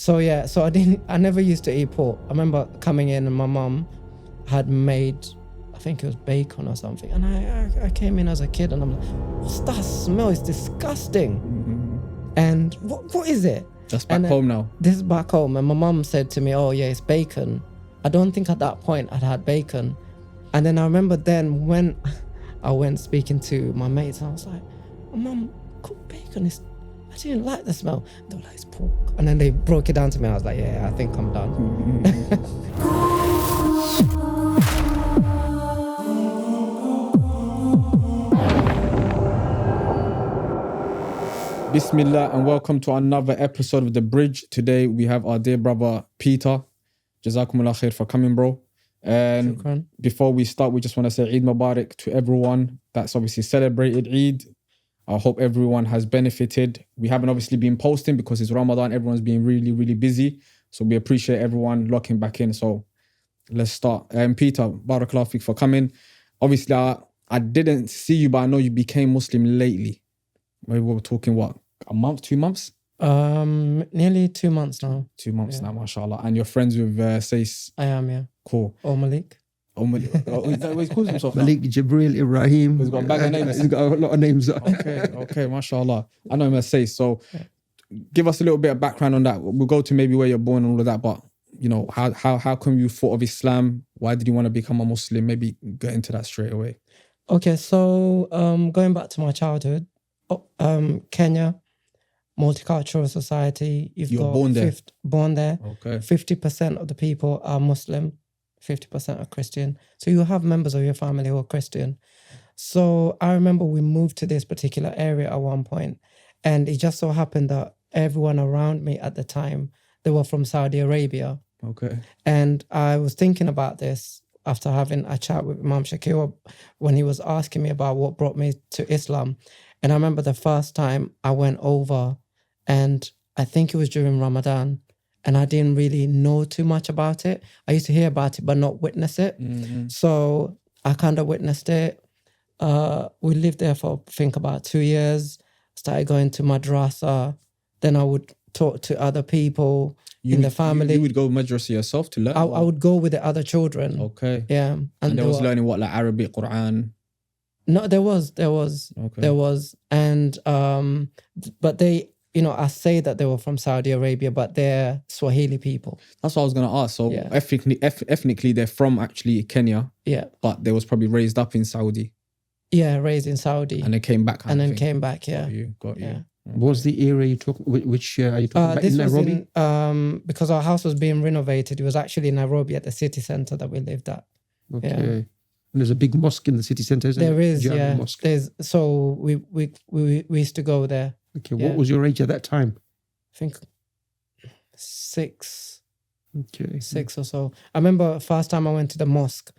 So I never used to eat pork. I remember coming in and my mum had made, I think it was bacon or something. And I came in as a kid and I'm like, what's that smell? It's disgusting. And what is it? That's back home now. This is back home. And my mum said to me, oh yeah, it's bacon. I don't think at that point I'd had bacon. And then I remember then when I went speaking to my mates, I was like, Mum, cooked bacon is, I didn't like the smell. They were like, it's pork. And then they broke it down to me. I was like, yeah, I think I'm done. Bismillah and welcome to another episode of The Bridge. Today we have our dear brother Peter. Jazakumullah khair for coming, bro. And Shukran. before we start, we just want to say Eid Mubarak to everyone that's obviously celebrated Eid. I hope everyone has benefited. We haven't obviously been posting because it's Ramadan. Everyone's been really, really busy. So we appreciate everyone locking back in. So let's start. Peter, Barakallahu Fik for coming. Obviously, I didn't see you, but I know you became Muslim lately. Maybe we were talking, what, a month, 2 months? Nearly 2 months now. 2 months now, mashallah. And you're friends with Sais? I am, yeah. Cool. Or Malik. Oh, Malik. Oh, is that what he calls himself now? Malik, Jibril, Ibrahim. He's got a bag of names. He's got a lot of names. Okay, mashallah. I know him as Sais. So give us a little bit of background on that. We'll go to maybe where you're born and all of that, but you know, how come you thought of Islam? Why did you want to become a Muslim? Maybe get into that straight away. Okay, so going back to my childhood, Kenya, multicultural society. You were born there? Born there. Okay. 50% of the people are Muslim, 50% are Christian. So you have members of your family who are Christian. So I remember we moved to this particular area at one point, and it just so happened that everyone around me at the time, they were from Saudi Arabia. Okay. And I was thinking about this after having a chat with Imam Shakir when he was asking me about what brought me to Islam. And I remember the first time I went over, and I think it was during Ramadan, and I didn't really know too much about it. I used to hear about it, but not witness it. Mm-hmm. So I kind of witnessed it. We lived there for, I think, about 2 years. Started going to madrasa. Then I would talk to other people in the family. You would go madrasa yourself to learn? I would go with the other children. Okay. Yeah. And there was learning what, like Arabic, Quran? No, there was. Okay. There was. And, but they, you know, I say that they were from Saudi Arabia, but they're Swahili people. That's what I was going to ask. So Yeah. ethnically, they're from actually Kenya, Yeah. but they was probably raised up in Saudi. Yeah, raised in Saudi. And they came back. And then came back, yeah. Got you. Yeah. What was the area you talk? Which are you talking about? This In was Nairobi? because our house was being renovated. It was actually in Nairobi at the city centre that we lived at. Okay. Yeah. And there's a big mosque in the city centre, isn't There it? is, Jama yeah. Mosque. So we used to go there. Okay. Yeah. What was your age at that time? I think six Okay. or so. I remember first time I went to the mosque,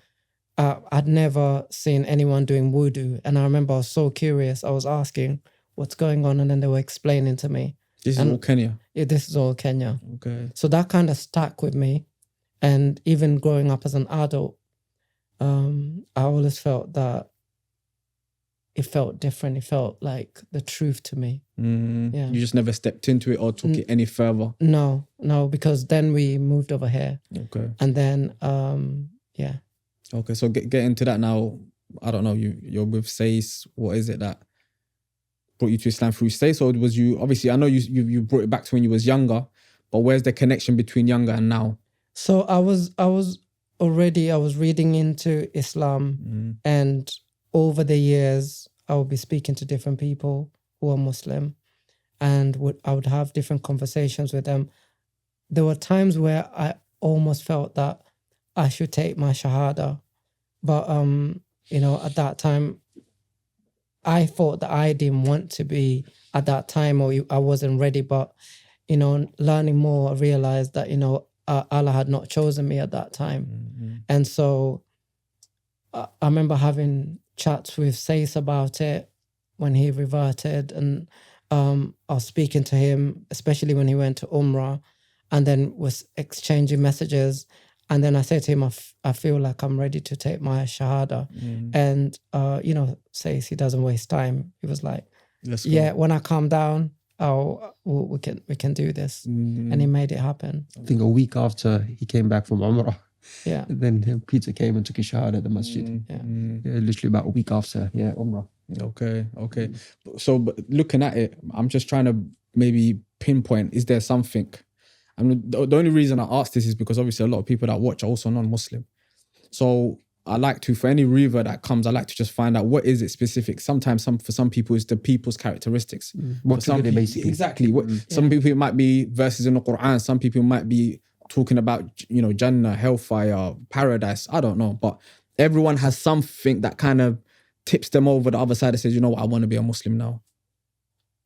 I'd never seen anyone doing wudu. And I remember I was so curious. I was asking what's going on, and then they were explaining to me. This is all Kenya? Yeah, this is all Kenya. Okay. So that kind of stuck with me. And even growing up as an adult, I always felt that it felt different. It felt like the truth to me. Yeah. You just never stepped into it or took it any further? No, because then we moved over here. Okay. And then, yeah. Okay, so get into that now. I don't know, you're with Sais. What is it that brought you to Islam through Sais? Or was you, obviously, I know you brought it back to when you was younger, but where's the connection between younger and now? So I was reading into Islam, and over the years, I would be speaking to different people who are Muslim, and I would have different conversations with them. There were times where I almost felt that I should take my shahadah, but you know, at that time, I thought that I didn't want to be at that time, or I wasn't ready. But you know, learning more, I realized that you know Allah had not chosen me at that time, and so I remember having chats with Sais about it when he reverted, and I was speaking to him, especially when he went to Umrah, and then was exchanging messages. And then I said to him, I feel like I'm ready to take my shahada. And, you know, Sais, he doesn't waste time. He was like, Let's go. yeah, when I calm down, we can do this. And he made it happen. I think a week after he came back from Umrah, Yeah. then Peter came and took his shahadah at the masjid. Yeah, literally about a week after, Umrah. Okay. So, but looking at it, I'm just trying to maybe pinpoint, is there something? I mean, the only reason I ask this is because obviously a lot of people that watch are also non-Muslim. So I like to, for any river that comes, I like to just find out what is it specific. Sometimes for some people, it's the people's characteristics. What some triggered it, people, basically. exactly. Some people, it might be verses in the Quran. Some people might be talking about, Jannah, hellfire, paradise. I don't know. But everyone has something that kind of tips them over the other side and says, you know what, I want to be a Muslim now.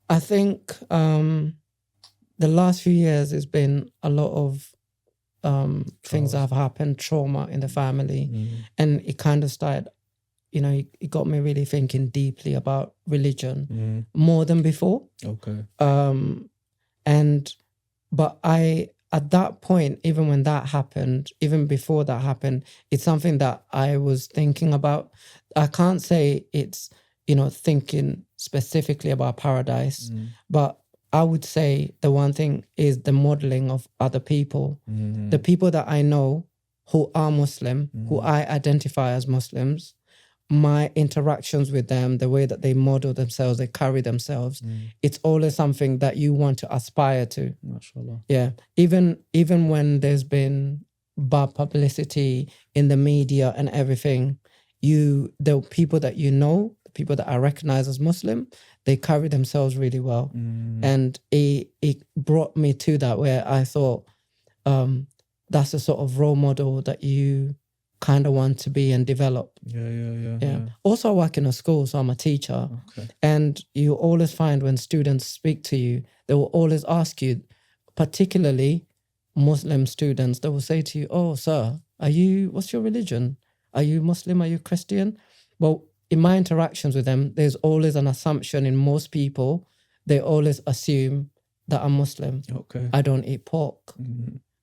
I think the last few years has been a lot of things that have happened, trauma in the family. And it kind of started, it got me really thinking deeply about religion more than before. Okay. But at that point, even when that happened, even before that happened, it's something that I was thinking about. I can't say it's, thinking specifically about paradise, but I would say the one thing is the modeling of other people. The people that I know who are Muslim, who I identify as Muslims, my interactions with them, the way that they model themselves, they carry themselves, it's always something that you want to aspire to. MashaAllah. Yeah. Even when there's been bad publicity in the media and everything, the people that the people that I recognize as Muslim, they carry themselves really well. And it brought me to that where I thought that's the sort of role model that you kind of want to be and develop. Yeah. Also, I work in a school, so I'm a teacher. Okay. And you always find when students speak to you, they will always ask you, particularly Muslim students, they will say to you, "Oh, sir, what's your religion? Are you Muslim? Are you Christian?" Well, in my interactions with them, there's always an assumption in most people. They always assume that I'm Muslim. Okay. I don't eat pork.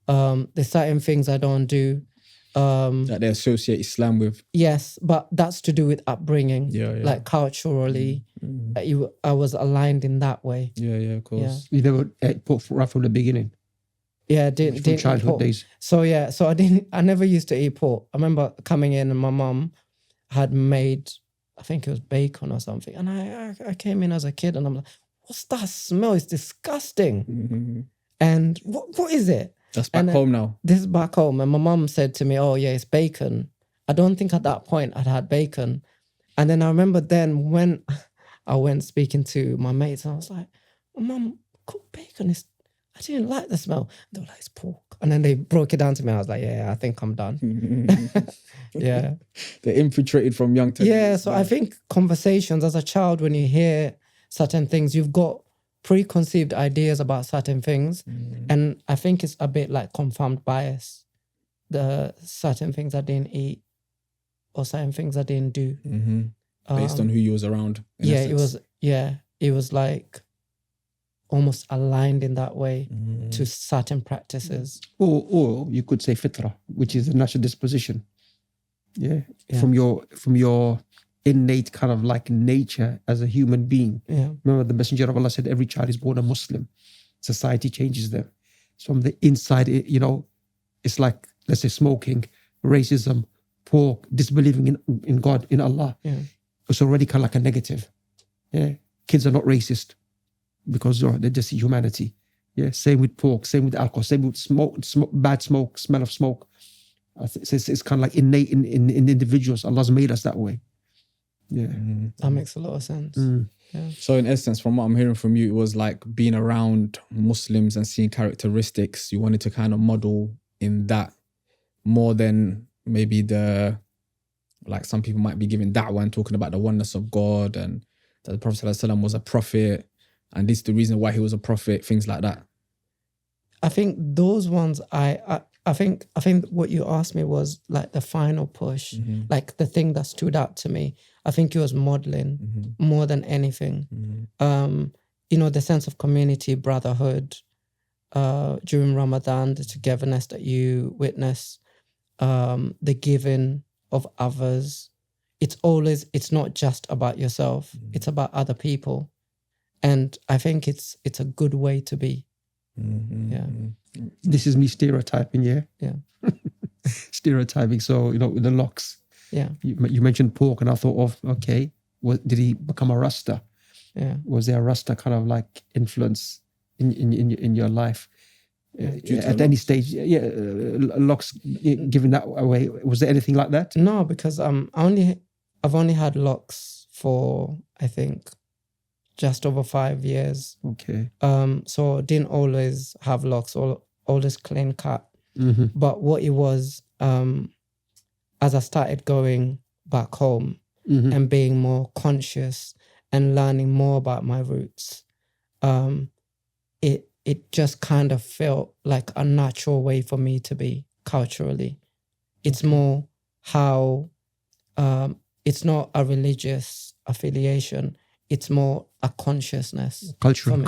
There's certain things I don't do. That they associate Islam with. Yes, but that's to do with upbringing. Yeah. Like culturally, I was aligned in that way. Yeah, of course. You never ate pork right from the beginning? Yeah, didn't From eat childhood pork. days? So I never used to eat pork. I remember coming in and my mum had made, I think it was bacon or something. And I came in as a kid and I'm like, what's that smell? It's disgusting. And what is it? That's back home now. This is back home. And my mum said to me, "Oh yeah, it's bacon." I don't think at that point I'd had bacon. And then I remember then when I went speaking to my mates and I was like, "Mum, cooked bacon I didn't like the smell." They were like, "It's pork." And then they broke it down to me. I was like, "Yeah, I think I'm done." Yeah. They're infiltrated from young to Yeah, so I think conversations as a child, when you hear certain things, you've got preconceived ideas about certain things. And I think it's a bit like confirmed bias. The certain things I didn't eat or certain things I didn't do. Based on who you was around. It was like almost aligned in that way to certain practices. Or you could say fitra, which is a natural disposition. Yeah. From your innate kind of like nature as a human being. Yeah. Remember the Messenger of Allah said every child is born a Muslim. Society changes them. So from the inside, it's like, let's say, smoking, racism, pork, disbelieving in God, in Allah. Yeah. It's already kind of like a negative. Yeah. Kids are not racist because they just see humanity. Yeah. Same with pork, same with alcohol, same with smoke, bad smoke, smell of smoke. It's kind of like innate in individuals. Allah's made us that way. Yeah. That makes a lot of sense. Yeah. So in essence, from what I'm hearing from you, it was like being around Muslims and seeing characteristics you wanted to kind of model in that more than maybe like some people might be giving da'wah and talking about the oneness of God and that the Prophet ﷺ was a prophet and this is the reason why he was a prophet, things like that. I think those ones I think what you asked me was like the final push, like the thing that stood out to me. I think it was modeling more than anything. The sense of community, brotherhood, during Ramadan, the togetherness that you witness, the giving of others. It's not just about yourself. It's about other people. And I think it's a good way to be. Yeah. This is me stereotyping, yeah? Yeah. Stereotyping. So, with the locks. Yeah. You mentioned pork, and I thought of, okay, did he become a Rasta? Yeah. Was there a Rasta kind of like influence in your life? At any stage? Locks, giving that away. Was there anything like that? No, because I've only had locks for, I think, just over 5 years. Okay. So didn't always have locks, or always clean cut. Mm-hmm. But what it was, as I started going back home and being more conscious and learning more about my roots, it just kind of felt like a natural way for me to be culturally. It's more how, it's not a religious affiliation. It's more a consciousness. Cultural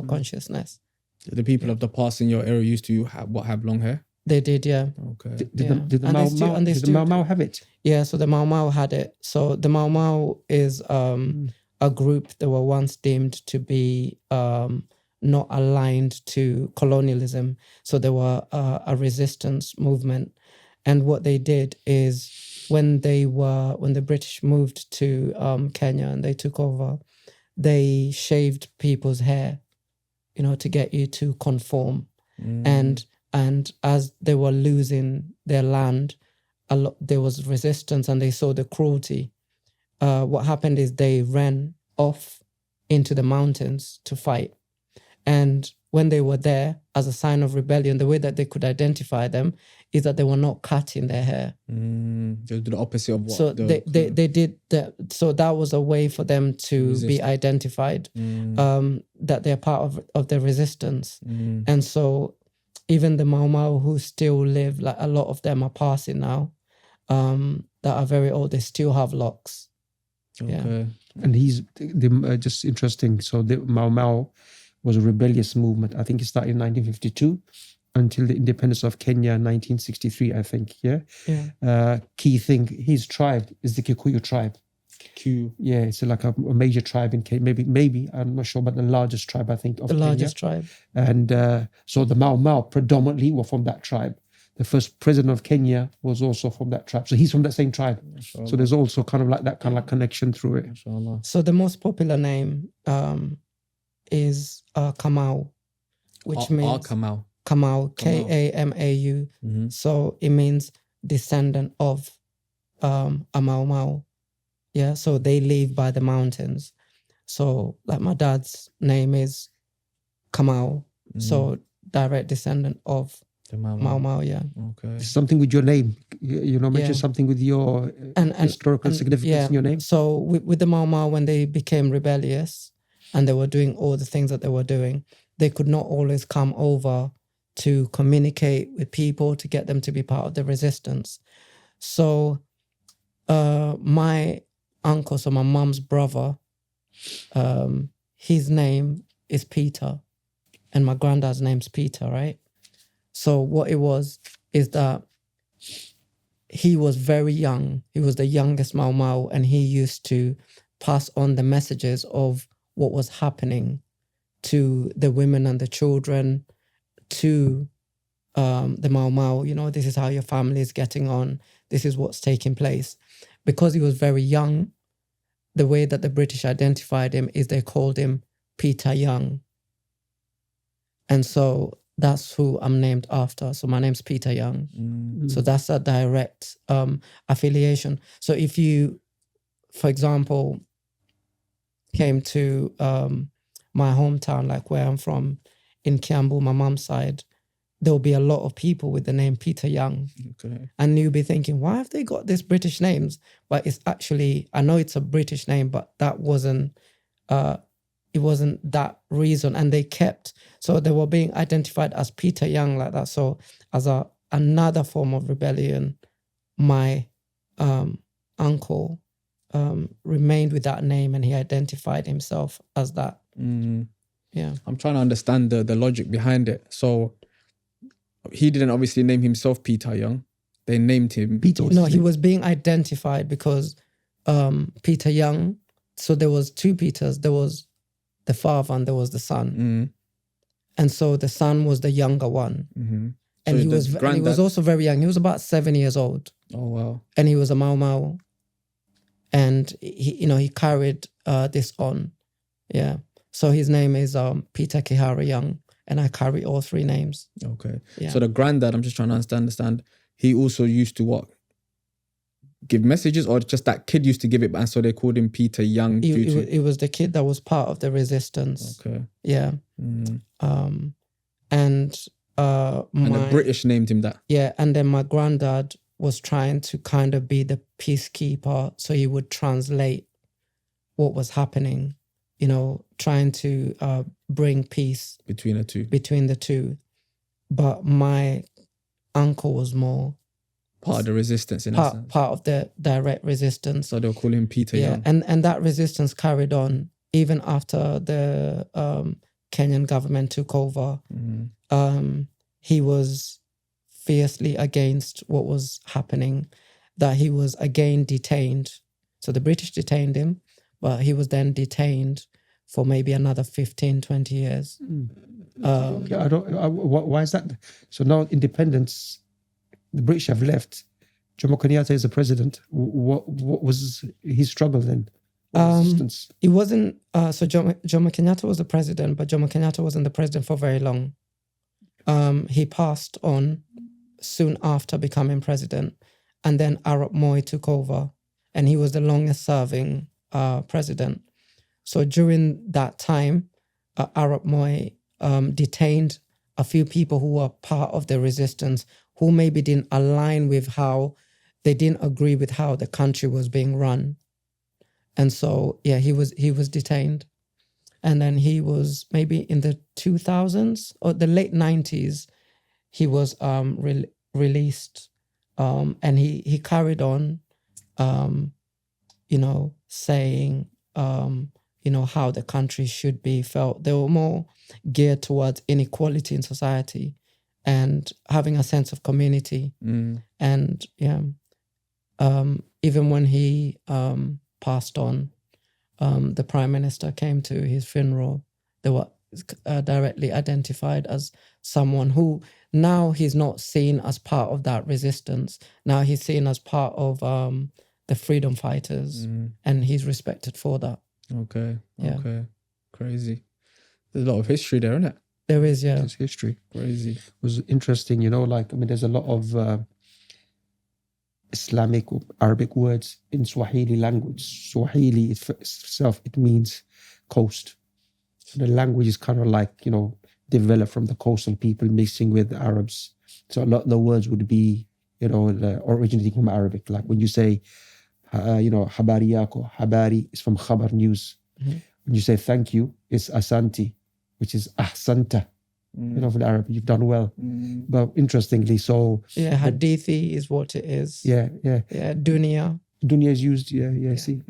consciousness. The people of the past in your area used to have long hair? They did, yeah. Okay. Did the Mau Mau have it? Yeah, so the Mau Mau had it. So the Mau Mau is a group that were once deemed to be not aligned to colonialism. So they were a resistance movement. And what they did is when the British moved to Kenya and they took over, they shaved people's hair, to get you to conform. And as they were losing their land, there was resistance and they saw the cruelty. What happened is they ran off into the mountains to fight. And when they were there, as a sign of rebellion, the way that they could identify them is that they were not cutting their hair. They did the opposite of what? So they did that. So that was a way for them to be identified, that they're part of the resistance. And so even the Mau Mau who still live, like a lot of them are passing now, that are very old, they still have locks. Okay. Yeah. And he's just interesting. So the Mau Mau was a rebellious movement. I think it started in 1952 until the independence of Kenya in 1963, I think. Yeah. Key thing, his tribe is the Kikuyu tribe. Yeah, it's like a major tribe in Kenya. Maybe I'm not sure, but the largest tribe, I think, of Kenya. The largest tribe. And so the Mau Mau predominantly were from that tribe. The first president of Kenya was also from that tribe. So he's from that same tribe. Mashallah. So there's also kind of like that kind of like connection through it. Mashallah. So the most popular name is Kamau, which means Kamau, Kamau. So it means descendant of a Mau Mau. Yeah, so they live by the mountains. So like my dad's name is Kamau, so direct descendant of the Mau Mau. Yeah. Okay. Something with your name, mention something with your historical significance in your name. So with the Mau Mau, when they became rebellious and they were doing all the things that they were doing, they could not always come over to communicate with people to get them to be part of the resistance. So my uncle, so my mom's brother, his name is Peter and my granddad's name's Peter, right? So what it was is that he was very young. He was the youngest Mau Mau, and he used to pass on the messages of what was happening to the women and the children, to the Mau Mau. This is how your family is getting on. This is what's taking place. Because he was very young, the way that the British identified him is they called him Peter Young. And so that's who I'm named after. So my name's Peter Young. So that's a direct affiliation. So if you, for example, came to my hometown, like where I'm from, in Kiambu, my mom's side, there'll be a lot of people with the name Peter Young. Okay. And you'll be thinking, why have they got these British names? But it's actually, I know it's a British name, but that wasn't, it wasn't that reason. And they kept, so they were being identified as Peter Young like that. So as another form of rebellion, my uncle remained with that name and he identified himself as that. Yeah. I'm trying to understand the logic behind it. So he didn't obviously name himself Peter Young. They named him Peter. No, he was being identified because Peter Young, so there was two Peters. There was the father and there was the son. And so the son was the younger one. And, So he the was, and he granddad- was also very young. He was about 7 years old. Oh wow. And he was a Mau Mau. And he carried this on. Yeah. So his name is Peter Kihara Young. And I carry all three names. Okay. Yeah. So the granddad, I'm just trying to understand. He also used to what? Give messages, or just that kid used to give it, and so they called him Peter Young. It was the kid that was part of the resistance. Okay. Yeah. And the British named him that. Yeah, and then my granddad was trying to kind of be the peacekeeper, so he would translate what was happening, trying to bring peace Between the two. But my uncle was more part of the resistance, part of the direct resistance. So they'll call him Peter Young. And that resistance carried on even after the Kenyan government took over. He was fiercely against what was happening, that he was again detained. So the British detained him, but he was then detained for maybe another 15, 20 years. Why is that? So now independence, the British have left. Jomo Kenyatta is the president. What was his struggle then? Resistance? It wasn't, so Jomo Kenyatta was the president, but Jomo Kenyatta wasn't the president for very long. He passed on soon after becoming president, and then Arap Moi took over, and he was the longest serving president. So during that time, Arap Moi detained a few people who were part of the resistance, who maybe didn't align with they didn't agree with how the country was being run. And so, yeah, he was detained. And then he was maybe in the 2000s or the late 90s, he was released. And he carried on, saying, how the country should be felt. They were more geared towards inequality in society and having a sense of community. And even when he passed on, the prime minister came to his funeral. They were directly identified as someone who now he's not seen as part of that resistance. Now he's seen as part of the freedom fighters, and he's respected for that. Okay. Yeah. Okay. Crazy. There's a lot of history there, isn't it? There is, yeah. There's history. Crazy. It was interesting, there's a lot of Islamic or Arabic words in Swahili language. Swahili itself, it means coast. So the language is kind of like, developed from the coastal people mixing with Arabs. So a lot of the words would be, originating from Arabic. Like when you say, habari yako, habari is from khabar, news. When you say thank you, it's asanti, which is ahsanta. For the Arab, you've done well. But interestingly, so... Yeah, hadithi is what it is. Yeah. Yeah, dunya. Dunya is used, see.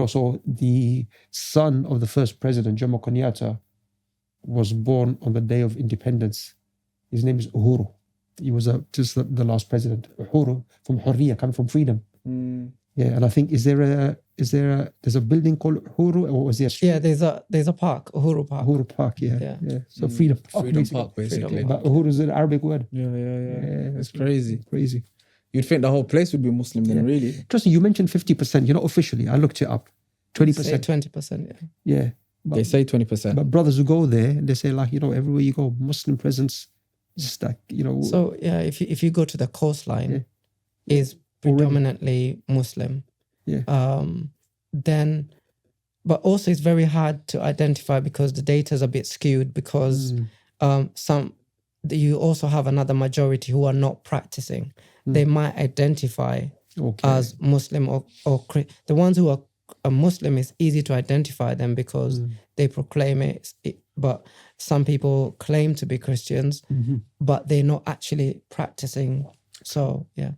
So the son of the first president, Jomo Kenyatta, was born on the day of independence. His name is Uhuru. He was just the last president. Uhuru, from Hurriya, coming from freedom. Yeah, and I think there's a building called Uhuru, or was there? Yeah, there's a park, Uhuru Park. Uhuru Park, yeah. So Freedom Park. Freedom Park, basically. But Uhuru is an Arabic word. Yeah. It's crazy. Crazy. You'd think the whole place would be Muslim then, really. Trust me, you mentioned 50%. Officially, I looked it up. 20%. Say 20%, yeah. But, They say 20%. But brothers who go there, they say everywhere you go, Muslim presence, just like, So, yeah, if you go to the coastline, is predominantly Muslim. Yeah. Then, but also it's very hard to identify because the data is a bit skewed because you also have another majority who are not practicing. They might identify as Muslim or the ones who are a Muslim, is easy to identify them because they proclaim it. But some people claim to be Christians, but they're not actually practicing. So, yeah,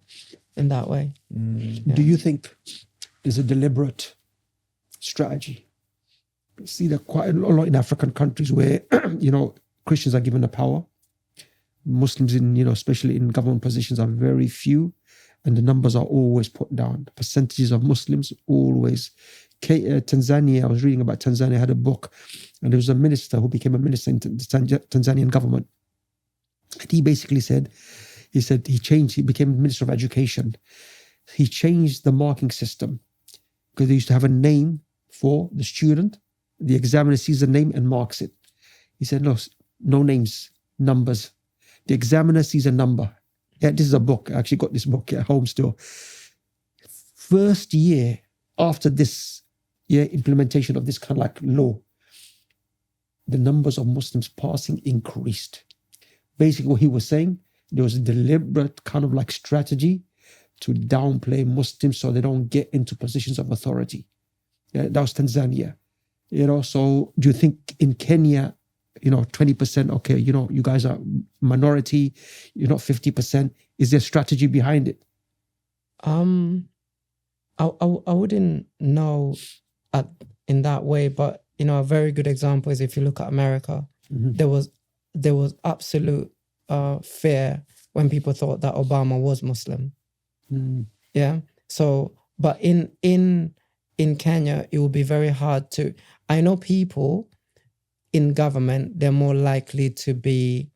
in that way. Do you think there's a deliberate strategy? You see that quite a lot in African countries where, Christians are given the power. Muslims especially in government positions are very few. and the numbers are always put down. Percentages of Muslims always. Tanzania, I was reading about Tanzania, had a book, and there was a minister who became a minister in the Tanzanian government. And he basically said, he became Minister of Education. He changed the marking system because they used to have a name for the student. The examiner sees the name and marks it. He said, no names, numbers. The examiner sees a number. Yeah, this is a book. I actually got this book at home still. First year after this implementation of this kind of like law, the numbers of Muslims passing increased. Basically, what he was saying, there was a deliberate kind of like strategy to downplay Muslims so they don't get into positions of authority. Yeah, that was Tanzania. So do you think in Kenya, 20%, okay, you guys are minority, you're not 50%. Is there strategy behind it? I wouldn't know in that way, but a very good example is if you look at America, there was absolute fear when people thought that Obama was Muslim. Yeah. So, but in Kenya, it will be very hard to. I know people in government, they're more likely to be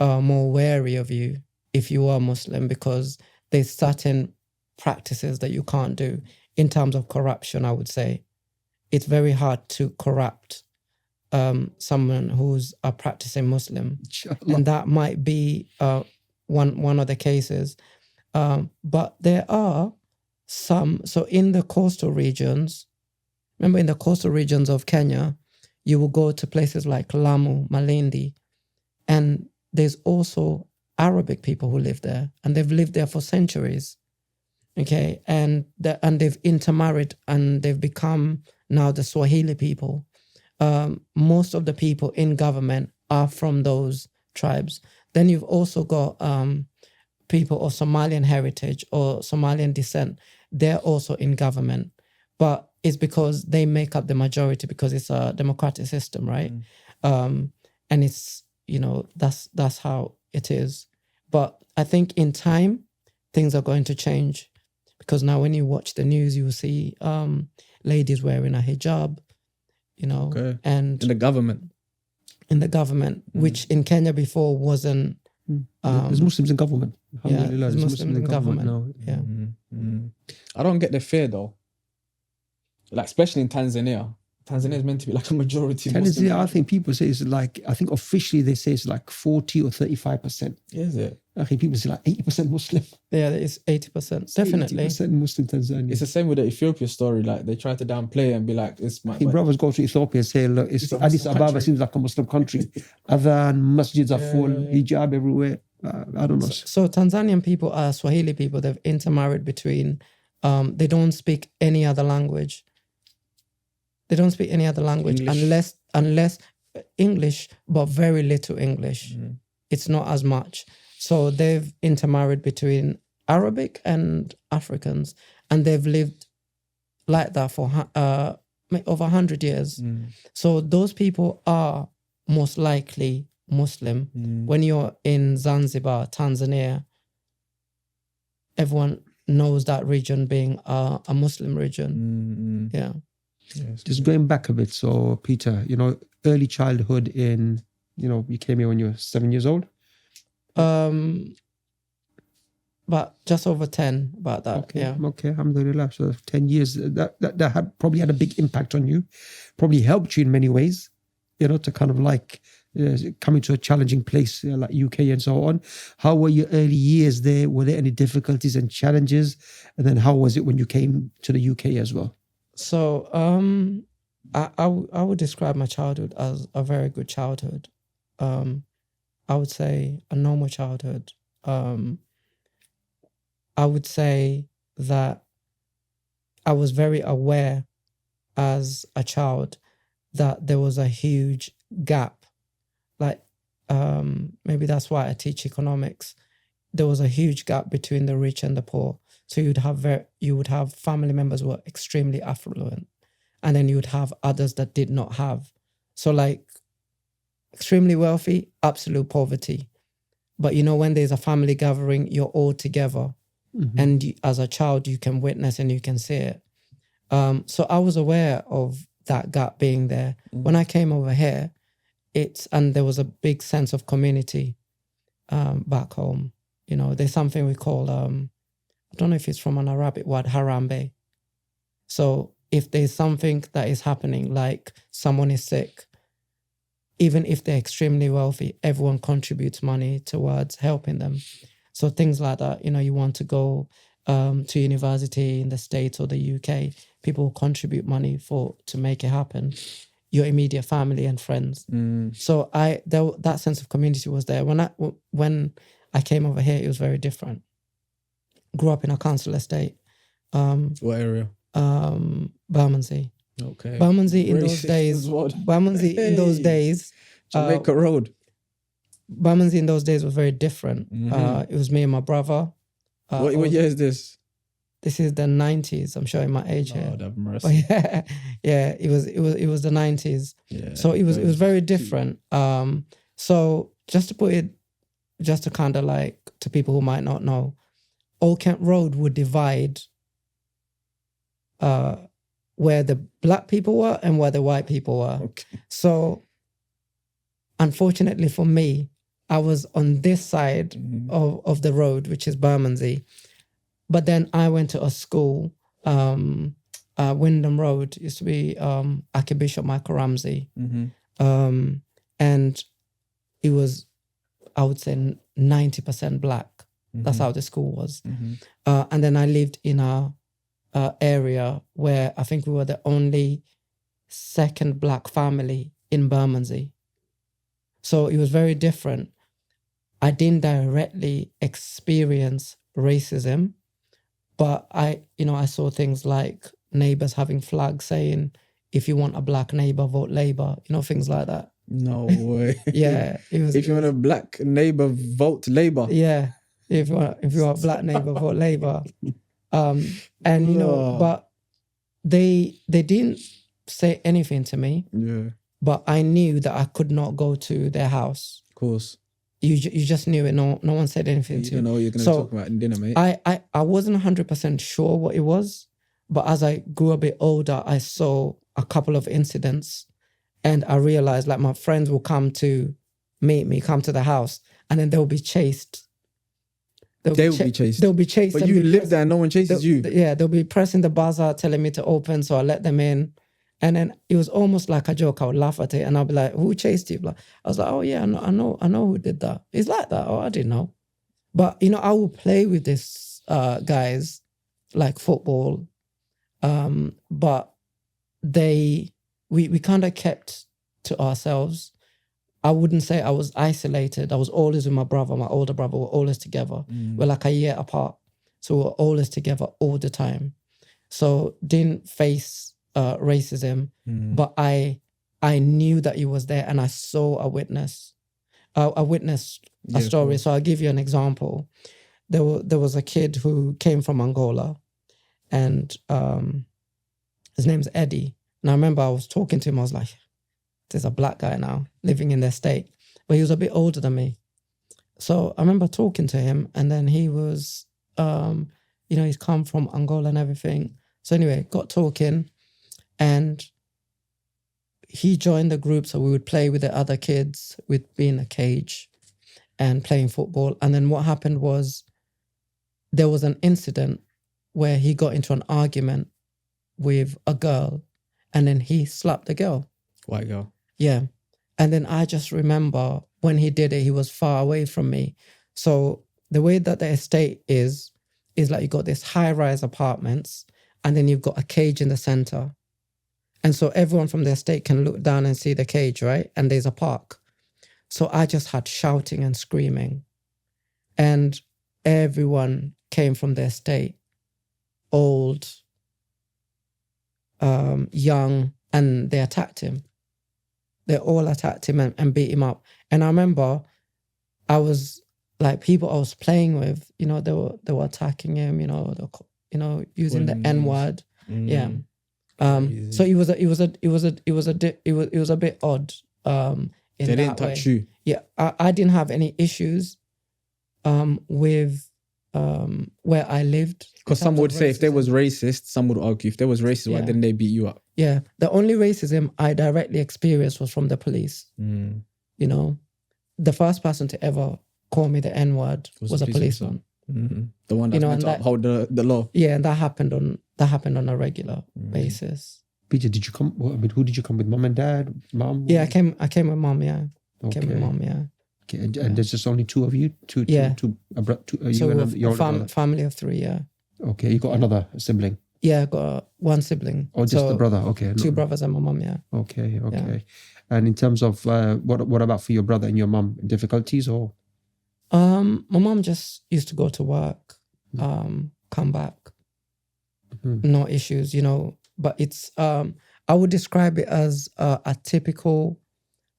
more wary of you if you are Muslim, because there's certain practices that you can't do in terms of corruption. I would say it's very hard to corrupt someone who's a practicing Muslim, and that might be one of the cases. But there are some. So in the coastal regions, remember in the coastal regions of Kenya, you will go to places like Lamu, Malindi, and there's also Arabic people who live there, and they've lived there for centuries. Okay, and they've intermarried, and they've become now the Swahili people. Most of the people in government are from those tribes. Then you've also got people of Somalian heritage or Somalian descent. They're also in government, but it's because they make up the majority because it's a democratic system, right? And it's, that's how it is. But I think in time, things are going to change, because now when you watch the news, you will see ladies wearing a hijab, and in the government, which in Kenya before wasn't. There's Muslims in government. There's Muslims in government now. Yeah. I don't get the fear though. Like, especially in Tanzania. Tanzania is meant to be like a majority Muslim. Tanzania, I think people say it's like, I think officially they say it's like 40 or 35%. Is it? I think people say like 80% Muslim. Yeah, it's 80%. Definitely. 80% Muslim Tanzania. It's the same with the Ethiopia story. Like, they try to downplay and be like, it's my... brothers go to Ethiopia and say, look, Addis Ababa seems like a Muslim country. Adhan, masjids are full, hijab everywhere. I don't know. So Tanzanian people are Swahili people. They've intermarried between... they don't speak any other language. They don't speak any other language unless English, but very little English. It's not as much. So they've intermarried between Arabic and Africans, and they've lived like that for over 100 years. So those people are most likely Muslim. When you're in Zanzibar, Tanzania, everyone knows that region being a Muslim region. Yeah. Yes. Just going back a bit. So, Peter, early childhood in, you came here when you were 7 years old? But just over 10, about that. Okay. Yeah. Okay. Alhamdulillah. So 10 years, that probably had a big impact on you, probably helped you in many ways, to kind of like coming to a challenging place like UK and so on. How were your early years there? Were there any difficulties and challenges? And then how was it when you came to the UK as well? So I would describe my childhood as a very good childhood. I would say a normal childhood. I would say that I was very aware as a child that there was a huge gap. Like, maybe that's why I teach economics. There was a huge gap between the rich and the poor. So you would have family members who were extremely affluent, and then you would have others that did not have. So like extremely wealthy, absolute poverty. But when there's a family gathering, you're all together. and as a child you can witness and you can see it. So I was aware of that gap being there. When I came over here, and there was a big sense of community back home. You know, there's something we call I don't know if it's from an Arabic word, harambe. So if there's something that is happening, like someone is sick, even if they're extremely wealthy, everyone contributes money towards helping them. So things like that, you know, you want to go to university in the States or the UK, people will contribute money to make it happen. Your immediate family and friends. So that sense of community was there. When I came over here, it was very different. Grew up in a council estate. What area? Bermondsey. Okay. Bermondsey in those days. Bermondsey in those days. Jamaica Road. Bermondsey in those days was very different. It was me and my brother. What year is this? This is the 90s. I'm showing my age here. Lord have mercy. But yeah, it was the 90s. Yeah, so it was very different. So just to kind of like, to people who might not know, Old Kent Road would divide where the black people were and where the white people were. Okay. So unfortunately for me, I was on this side of the road, which is Bermondsey. But then I went to a school, Wyndham Road, used to be Archbishop Michael Ramsey. And it was, I would say, 90% black. That's how the school was. And then I lived in a area where I think we were the only second black family in Bermondsey. So it was very different. I didn't directly experience racism, but I saw things like neighbors having flags saying, if you want a black neighbor, vote Labour, things like that. No way. Yeah. If you want a black neighbor, vote Labour. Yeah. If you want a black neighbor, vote Labour. But they didn't say anything to me. Yeah. But I knew that I could not go to their house. Of course. You just knew it. No one said anything to me. You don't know what you're going to talk about in dinner, mate. I wasn't 100% sure what it was, but as I grew a bit older, I saw a couple of incidents, and I realized like my friends will come to meet me, come to the house, and then they'll be chased. They'll be chased. They'll be chased. But you live there, no one chases you. Yeah, they'll be pressing the buzzer, telling me to open, so I let them in. And then it was almost like a joke. I would laugh at it, and I'll be like, "Who chased you?" I was like, "Oh yeah, I know who did that." It's like that. Oh, I didn't know. But I will play with these guys like football, but we kind of kept to ourselves. I wouldn't say I was isolated. I was always with my brother, my older brother. We're always together. We're like a year apart, so we're always together all the time. So didn't face racism, but I knew that it was there, and I saw a witness. I witnessed a story. So I'll give you an example. There was a kid who came from Angola, and his name's Eddie. And I remember I was talking to him. I was like, "There's a black guy now living in their state," but he was a bit older than me. So I remember talking to him, and then he was, he's come from Angola and everything. So anyway, got talking. And he joined the group, so we would play with the other kids. We'd be in a cage and playing football. And then what happened was there was an incident where he got into an argument with a girl, and then he slapped the girl. White girl. Yeah. And then I just remember when he did it, he was far away from me. So the way that the estate is like you got this high-rise apartments, and then you've got a cage in the center. And so everyone from the estate can look down and see the cage, right? And there's a park. So I just had shouting and screaming. And everyone came from the estate, old, young, and they attacked him. They all attacked him and beat him up. And I remember I was like, people I was playing with, they were attacking him, using the N-word. Yeah. So it was a bit odd. They didn't touch you. Yeah, I didn't have any issues with where I lived. Because some would say if they was racist, some would argue if they was racist, why didn't they beat you up? Yeah, the only racism I directly experienced was from the police. You know, the first person to ever call me the N-word was a policeman. The one that's meant to uphold the law. Yeah, and that happened on a regular basis. Peter, did you come? Who did you come with? Mom and dad, mom? Yeah, I came with mom. Yeah, Okay. came with mom. Yeah. Okay, and there's just only two of you. Two. So Your family of 3. Yeah. Okay, you got another sibling. Yeah, I got one sibling. Oh, just the brother. Okay. 2 brothers and my mom. Yeah. Okay. And in terms of what about for your brother and your mom? Difficulties or? My mom just used to go to work, come back, no issues, you know. But it's I would describe it as a typical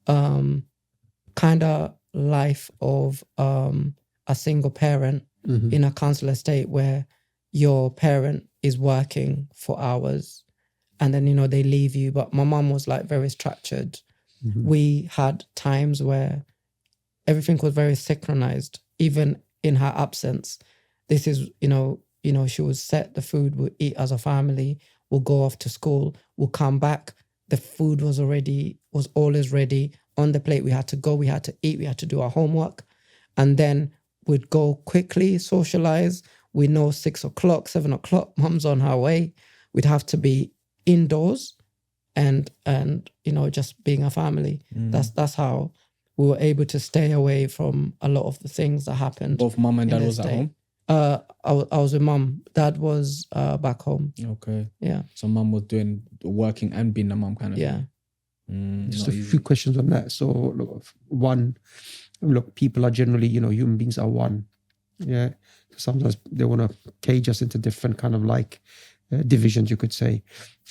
kind of life of a single parent in a council estate where your parent is working for hours and then, you know, they leave you. But my mom was like very structured. We had times where everything was very synchronized, even in her absence. This is, you know, she would set the food, we'll eat as a family, we'll go off to school, we'll come back. The food was always ready on the plate. We had to go, we had to eat, we had to do our homework. And then we'd go quickly, socialize. We know 6 o'clock, 7 o'clock, mom's on her way. We'd have to be indoors and you know, just being a family. That's how we were able to stay away from a lot of the things that happened. Both mom and dad was at home? I was with mom. Dad was back home. Okay. Yeah. So mom was doing working and being a mom kind of thing. Just a few questions on that. So one, look, people are generally, you know, human beings are one. Yeah. Sometimes they want to cage us into different kind of like divisions, you could say.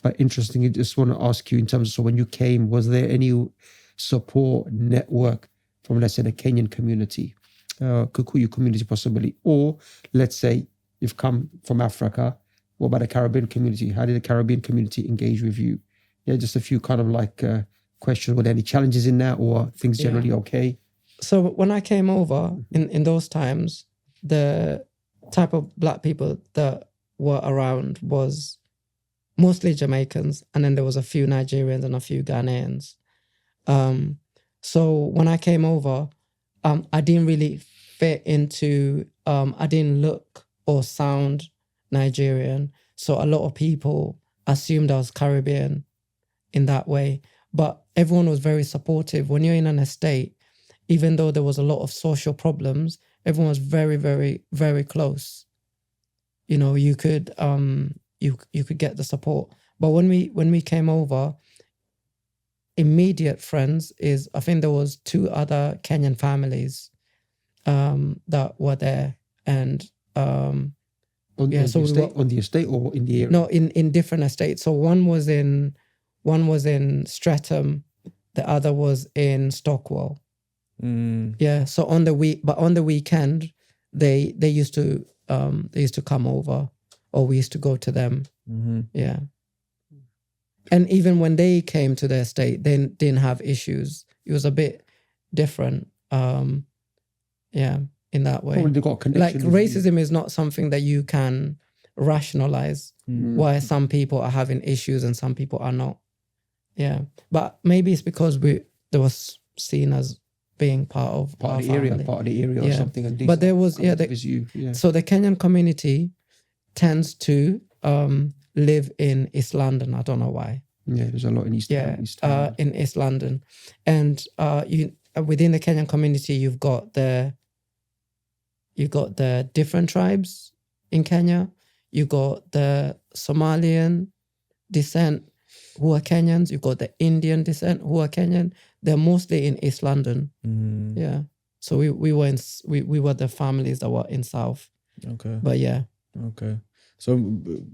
But interesting, I just want to ask you in terms of, so when you came, was there any support network from, let's say, the Kenyan community, Kikuyu community possibly, or let's say you've come from Africa, what about the Caribbean community? How did the Caribbean community engage with you? Yeah, just a few kind of like questions. Were there any challenges in that or things generally okay? So when I came over in those times, the type of black people that were around was mostly Jamaicans, and then there was a few Nigerians and a few Ghanaians. So when I came over, I didn't really fit into, I didn't look or sound Nigerian. So a lot of people assumed I was Caribbean in that way. But everyone was very supportive. When you're in an estate, even though there was a lot of social problems, everyone was very, very, very close. You know, you could you could get the support. But when we came over, immediate friends is, I think there was 2 other Kenyan families that were there, and on the estate or in the area? No, in different estates. So one was in Streatham, the other was in Stockwell. Yeah. So on the weekend, they used to come over, or we used to go to them. Yeah. And even when they came to the estate, they didn't have issues. It was a bit different. Yeah, in that way. Probably got like racism is not something that you can rationalize. Why some people are having issues and some people are not. Yeah, but maybe it's because they was seen as being part of the area or something. And but there was So the Kenyan community tends to live in East London. I don't know why. Yeah, there's a lot in East London. In East London, and within the Kenyan community, you've got the different tribes in Kenya. You got the Somalian descent who are Kenyans. You've got the Indian descent who are Kenyan. They're mostly in East London. Yeah. So we were the families that were in South. Okay. But yeah. Okay. So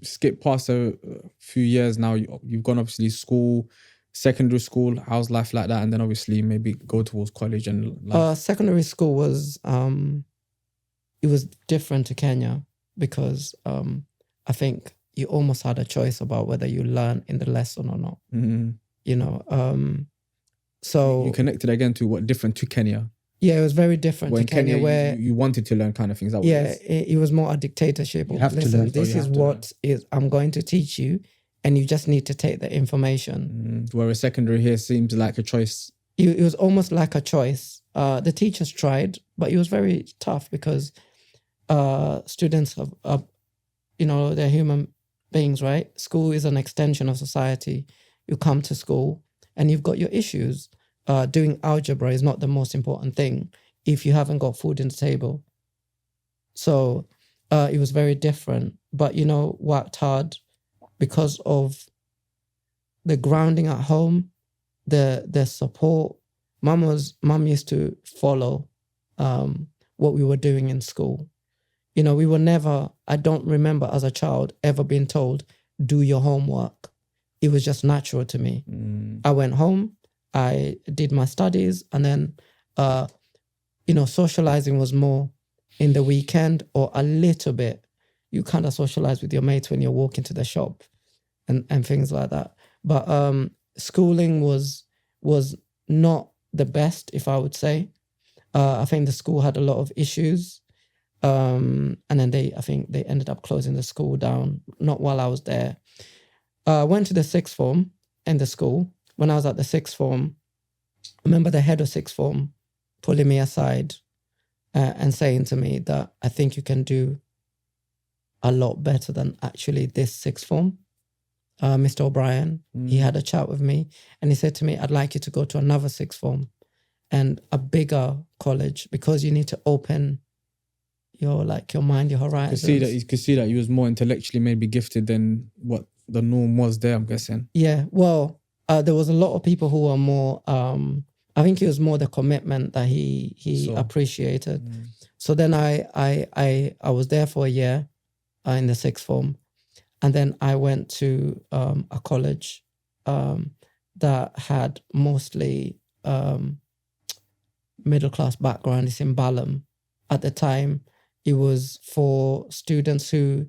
skip past a few years now. You've gone obviously school, secondary school. How's life like that? And then obviously maybe go towards college and life. Secondary school was it was different to Kenya because I think you almost had a choice about whether you learn in the lesson or not. You know. So you connected again to what different to Kenya? Yeah, it was very different Well, to in Kenya, Kenya, where you wanted to learn kind of things. That yeah, it was more a dictatorship. You have to Listen, learn. this you is have to what is I'm going to teach you, and you just need to take the information. Whereas secondary here seems like a choice. It was almost like a choice. The teachers tried, but it was very tough because students have, they're human beings, right? School is an extension of society. You come to school and you've got your issues. Doing algebra is not the most important thing if you haven't got food in the table. So it was very different, but, worked hard because of the grounding at home, the support. Mum used to follow what we were doing in school. We were never, I don't remember as a child ever being told, do your homework. It was just natural to me. I went home, I did my studies, and then, socializing was more in the weekend or a little bit. You kind of socialize with your mates when you're walking to the shop and things like that. But schooling was not the best, if I would say. I think the school had a lot of issues. And then I think they ended up closing the school down, not while I was there. I went to the sixth form in the school. When I was at the sixth form, I remember the head of sixth form pulling me aside and saying to me that I think you can do a lot better than actually this sixth form. Mr. O'Brien, he had a chat with me and he said to me, I'd like you to go to another sixth form and a bigger college because you need to open your mind, your horizons. You could see that he was more intellectually maybe gifted than what the norm was there, I'm guessing. Yeah, well, there was a lot of people who were more, I think it was more the commitment that he appreciated. So then I was there for a year in the sixth form. And then I went to a college that had mostly middle-class background. It's in Balham. At the time, it was for students whose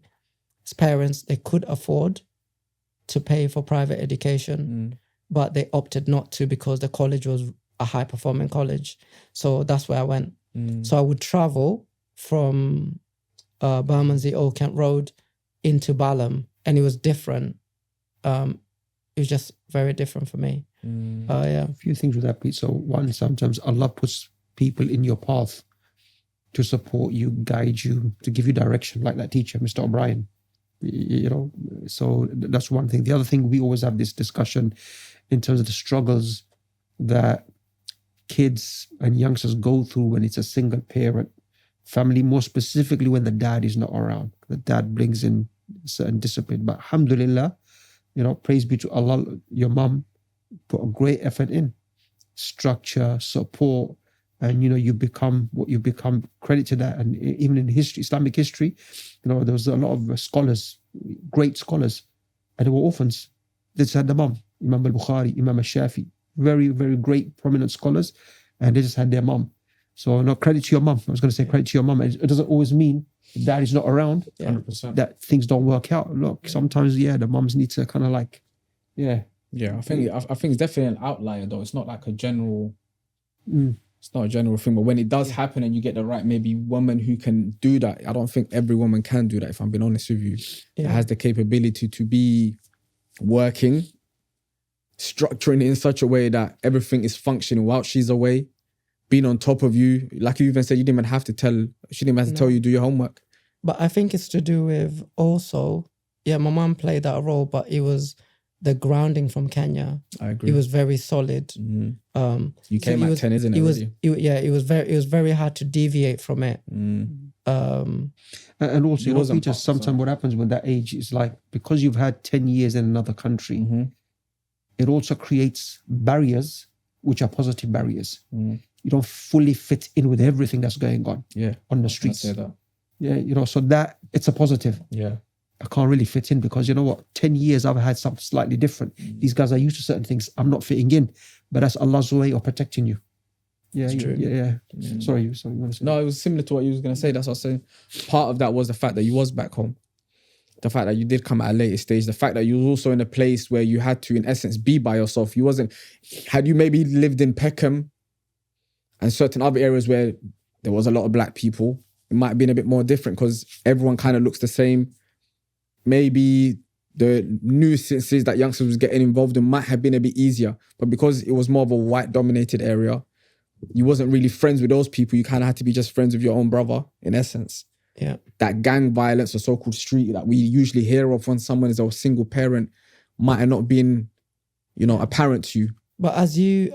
parents, they could afford to pay for private education, but they opted not to because the college was a high-performing college. So that's where I went. So I would travel from Bermondsey, Old Kent Road, into Balham, and it was different. It was just very different for me. A few things with that, Pete. So one, sometimes Allah puts people in your path to support you, guide you, to give you direction, like that teacher, Mr. O'Brien. So that's one thing. The other thing, we always have this discussion in terms of the struggles that kids and youngsters go through when it's a single parent family, more specifically when the dad is not around. The dad brings in certain discipline. But alhamdulillah, praise be to Allah, your mum put a great effort in. Structure, support, and you become what you become. Credit to that. And even in history, Islamic history, there was a lot of scholars, great scholars, and they were orphans. They just had the mum, Imam al-Bukhari, Imam al-Shafi, very, very great, prominent scholars, and they just had their mum. So no, credit to your mum. I was going to say credit to your mum. It doesn't always mean dad is not around, 100%. that things don't work out. Look, sometimes, the mums need to kind of like, Yeah, I think it's definitely an outlier though. It's not like a general. It's not a general thing, but when it does happen and you get the right maybe woman who can do that, I don't think every woman can do that. If I'm being honest with you, it has the capability to be working, structuring it in such a way that everything is functioning while she's away, being on top of you. Like you even said, you didn't even have to tell. She didn't even have to tell you do your homework. But I think it's to do with also, my mom played that role, but it was the grounding from Kenya. I agree. It was very solid. You came at 10, isn't it? It was very hard to deviate from it. And also, sometimes what happens with that age is like, because you've had 10 years in another country, it also creates barriers, which are positive barriers. You don't fully fit in with everything that's going on on the streets. I say that. So that it's a positive. I can't really fit in because 10 years I've had something slightly different. These guys are used to certain things. I'm not fitting in, but that's Allah's way of protecting you. Yeah, it's true. Sorry, you want to say? No, it was similar to what you was going to say. That's what I was saying. Part of that was the fact that you was back home. The fact that you did come at a later stage. The fact that you was also in a place where you had to, in essence, be by yourself. Had you maybe lived in Peckham and certain other areas where there was a lot of black people, it might have been a bit more different because everyone kind of looks the same. Maybe the nuisances that youngsters was getting involved in might have been a bit easier, but because it was more of a white dominated area, you wasn't really friends with those people. You kind of had to be just friends with your own brother, in essence. Yeah. That gang violence or so-called street that we usually hear of when someone is a single parent might have not been, apparent to you. But as you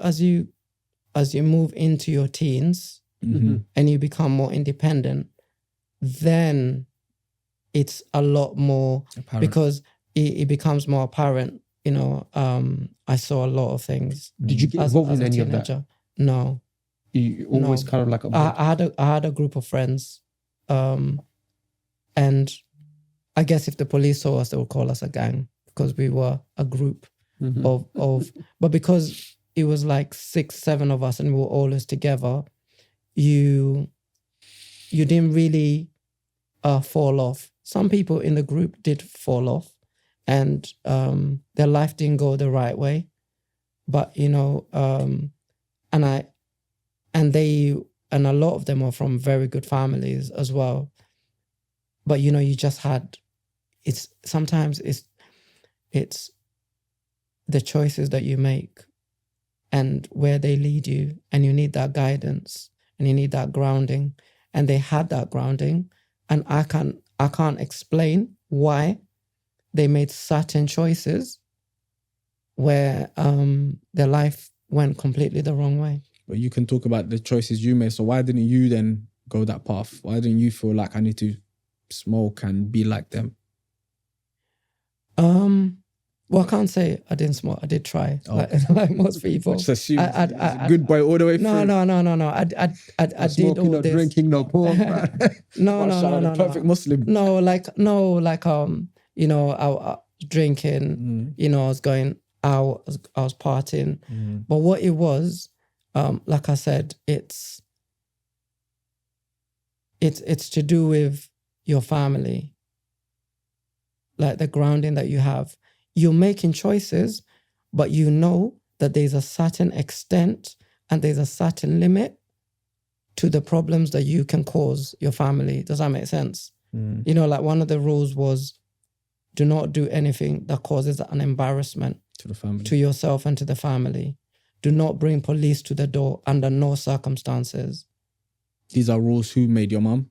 move into your teens and you become more independent, then it's a lot more Apparent. because it becomes more apparent. I saw a lot of things. Did you get involved in any of that? No. You always kind of like I had a group of friends, and I guess if the police saw us, they would call us a gang because we were a group of. But because it was like 6-7 of us, and we were always together, you didn't really fall off. Some people in the group did fall off, and their life didn't go the right way. But and a lot of them were from very good families as well. But you just had, sometimes it's the choices that you make and where they lead you, and you need that guidance and you need that grounding. And they had that grounding, and I can't explain why they made certain choices where their life went completely the wrong way. But you can talk about the choices you made. So why didn't you then go that path? Why didn't you feel like I need to smoke and be like them? Well, I can't say I didn't smoke. I did try, like most people. Just assume good boy all the way through. No. I did all this. Drinking, no porn. No. Perfect Muslim. I drinking. I was going out. I was partying. But what it was, like I said, it's to do with your family, like the grounding that you have. You're making choices, but you know that there's a certain extent and there's a certain limit to the problems that you can cause your family. Does that make sense? Like one of the rules was, do not do anything that causes an embarrassment to the family, to yourself and to the family. Do not bring police to the door under no circumstances. These are rules who made your mum?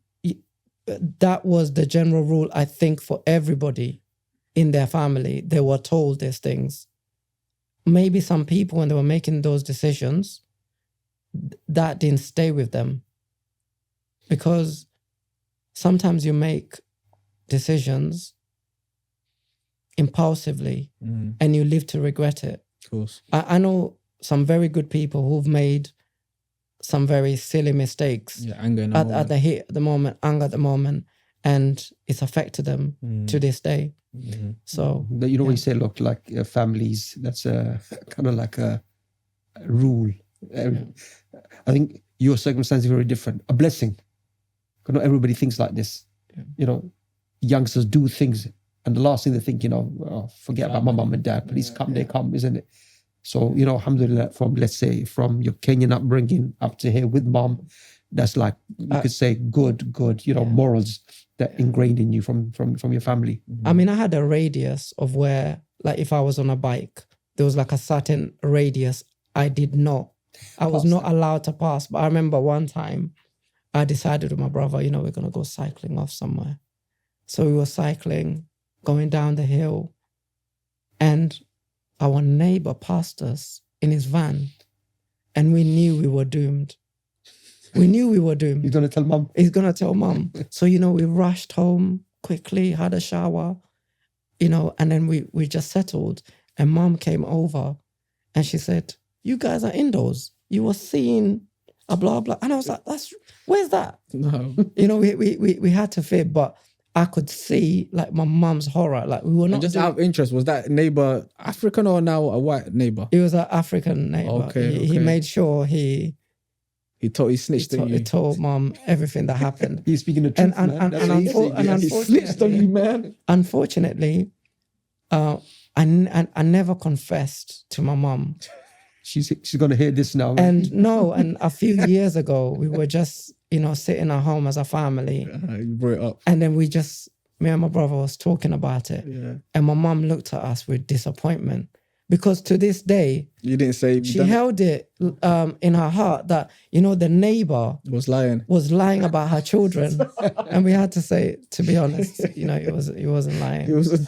That was the general rule, I think, for everybody in their family. They were told these things. Maybe some people, when they were making those decisions, that didn't stay with them. Because sometimes you make decisions impulsively and you live to regret it. Of course. I know some very good people who've made some very silly mistakes anger at the moment, and it's affected them to this day. So we say, look, like families, that's a kind of like a rule. I think your circumstances are very different. A blessing, because not everybody thinks like this. Youngsters do things, and the last thing they think, forget about my mum and dad. Please come, they come, isn't it? So, alhamdulillah, from your Kenyan upbringing up to here with mom, that's like, you could say good, morals that ingrained in you from your family. I mean, I had a radius of where, like if I was on a bike, there was like a certain radius I was not allowed to pass. But I remember one time I decided with my brother, we're going to go cycling off somewhere. So we were cycling, going down the hill, and our neighbor passed us in his van, and we knew we were doomed. We knew we were doomed. He's going to tell mum. He's going to tell mum. So, we rushed home quickly, had a shower, and then we just settled. And mum came over and she said, you guys are indoors. You were seeing a blah, blah. And I was like, where's that? No. We had to fib, but I could see like my mum's horror. Like we were not. And just out of interest, was that neighbor African or now a white neighbor? He was an African neighbor. Okay. He made sure he snitched on you. He told mum everything that happened. He's speaking the truth, and he snitched on you, man. Unfortunately, I never confessed to my mum She's gonna hear this now. And a few years ago, we were just, sitting at home as a family. You brought it up. And then me and my brother was talking about it. Yeah. And my mum looked at us with disappointment. Because to this day, You didn't say she held it in her heart that, the neighbor was lying. about her children. And we had to say, to be honest, he wasn't lying. It was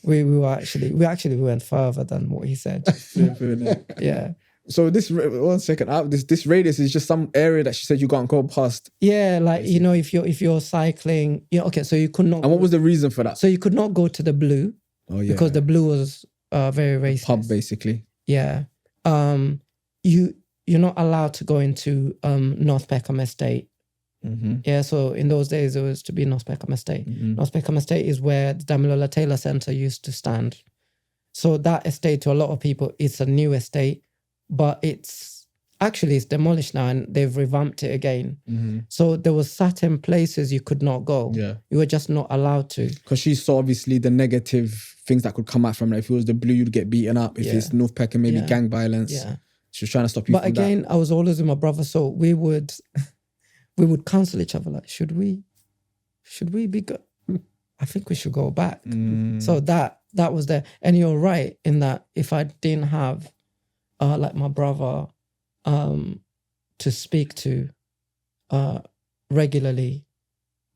We went further than what he said. Yeah. So this 1 second, this radius is just some area that she said you can't go past. Yeah, like if you're cycling, okay, so you could not. And what was the reason for that? So you could not go to the Blue. Oh yeah, because the Blue was very racist. Pub basically. Yeah. You're not allowed to go into North Peckham Estate. Mm-hmm. Yeah, so in those days it was to be North Peckham Estate. Mm-hmm. North Peckham Estate is where the Damilola Taylor Centre used to stand. So that estate, to a lot of people, it's a new estate, but it's demolished now and they've revamped it again. Mm-hmm. So there was certain places you could not go. Yeah, you were just not allowed to. Because she saw obviously the negative things that could come out from it. If it was the Blue, you'd get beaten up. If it's North Peckham, maybe gang violence. Yeah. She was trying to stop you. But from again, that. I was always with my brother, so we would counsel each other like, should we be good? I think we should go back. So that was there. And you're right in that if I didn't have like my brother to speak to regularly,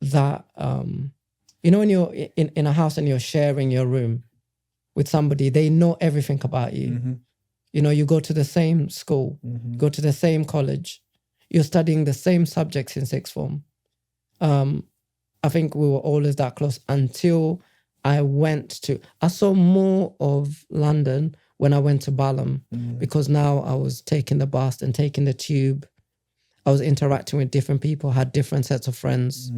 that when you're in a house and you're sharing your room with somebody, they know everything about you. Mm-hmm. You go to the same school, go to the same college, you're studying the same subjects in sixth form. I think we were always that close until I saw more of London when I went to Balham, because now I was taking the bus and taking the tube. I was interacting with different people, had different sets of friends.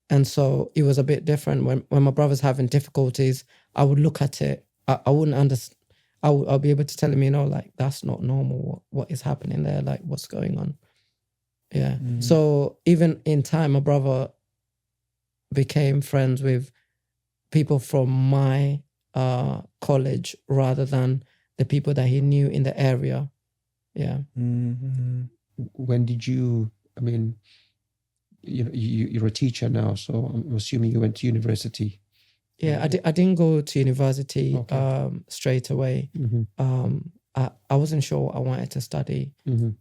And so it was a bit different. When my brother's having difficulties, I would look at it. I wouldn't understand. I'll be able to tell him, like, that's not normal. What is happening there? Like, what's going on? Yeah. So even in time, my brother became friends with people from my college rather than the people that he knew in the area. Yeah. When did you, you're a teacher now, so I'm assuming you went to university. Yeah, I didn't go to university straight away. I wasn't sure what I wanted to study.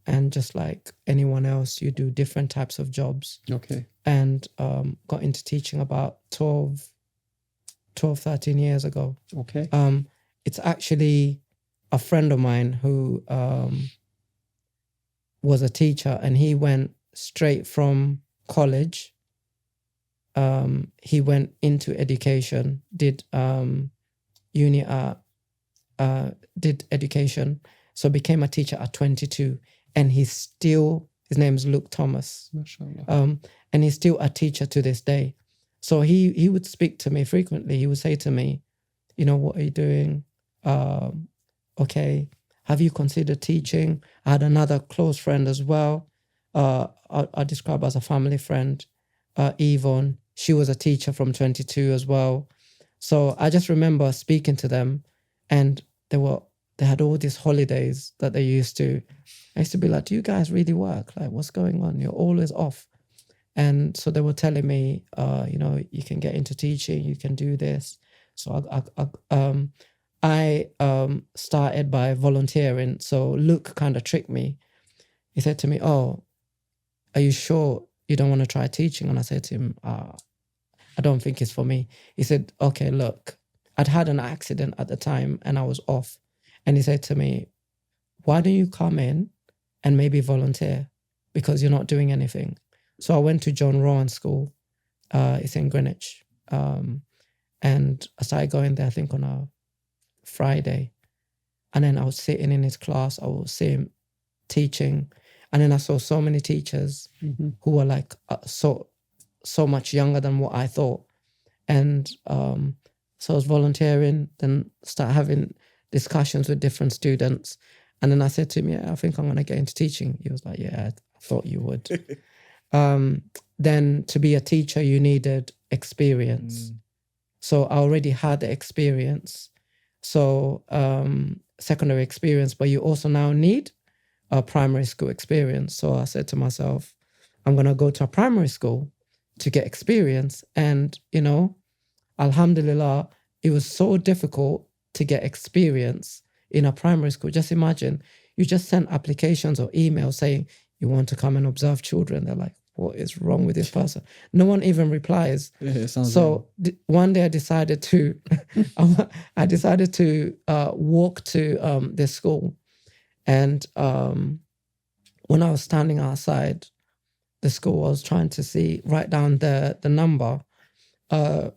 And just like anyone else, you do different types of jobs. Okay. And got into teaching about 13 years ago. Okay. It's actually a friend of mine who was a teacher, and he went straight from college. He went into education, did uni did education, so became a teacher at 22, and his name's Luke Thomas. Mashallah. And he's still a teacher to this day. So he would speak to me frequently. He would say to me, what are you doing? Okay, have you considered teaching? I had another close friend as well. I describe as a family friend, Yvonne. She was a teacher from 22 as well. So I just remember speaking to them, and they had all these holidays that they used to. I used to be like, do you guys really work? Like, what's going on? You're always off. And so they were telling me, you can get into teaching, you can do this. So I started by volunteering. So Luke kind of tricked me. He said to me, oh, are you sure you don't want to try teaching? And I said to him, I don't think it's for me. He said, okay, look, I'd had an accident at the time and I was off. And he said to me, why don't you come in and maybe volunteer, because you're not doing anything. So I went to John Rowan School. It's in Greenwich. And I started going there, I think, on a Friday. And then I was sitting in his class. I would see him teaching. And then I saw so many teachers who were like so much younger than what I thought. And so I was volunteering, then start having discussions with different students. And then I said to him, yeah, I think I'm going to get into teaching. He was like, yeah, I thought you would. Then to be a teacher, you needed experience. So I already had the experience. So secondary experience, but you also now need a primary school experience. So I said to myself, I'm going to go to a primary school to get experience. And, you know, alhamdulillah, it was so difficult to get experience in a primary school. Just imagine, you just send applications or emails saying you want to come and observe children. They're like, what is wrong with this person? No one even replies. Yeah, it sounds So one day I decided to, walk to this school. And when I was standing outside the school, I was trying to write down the number.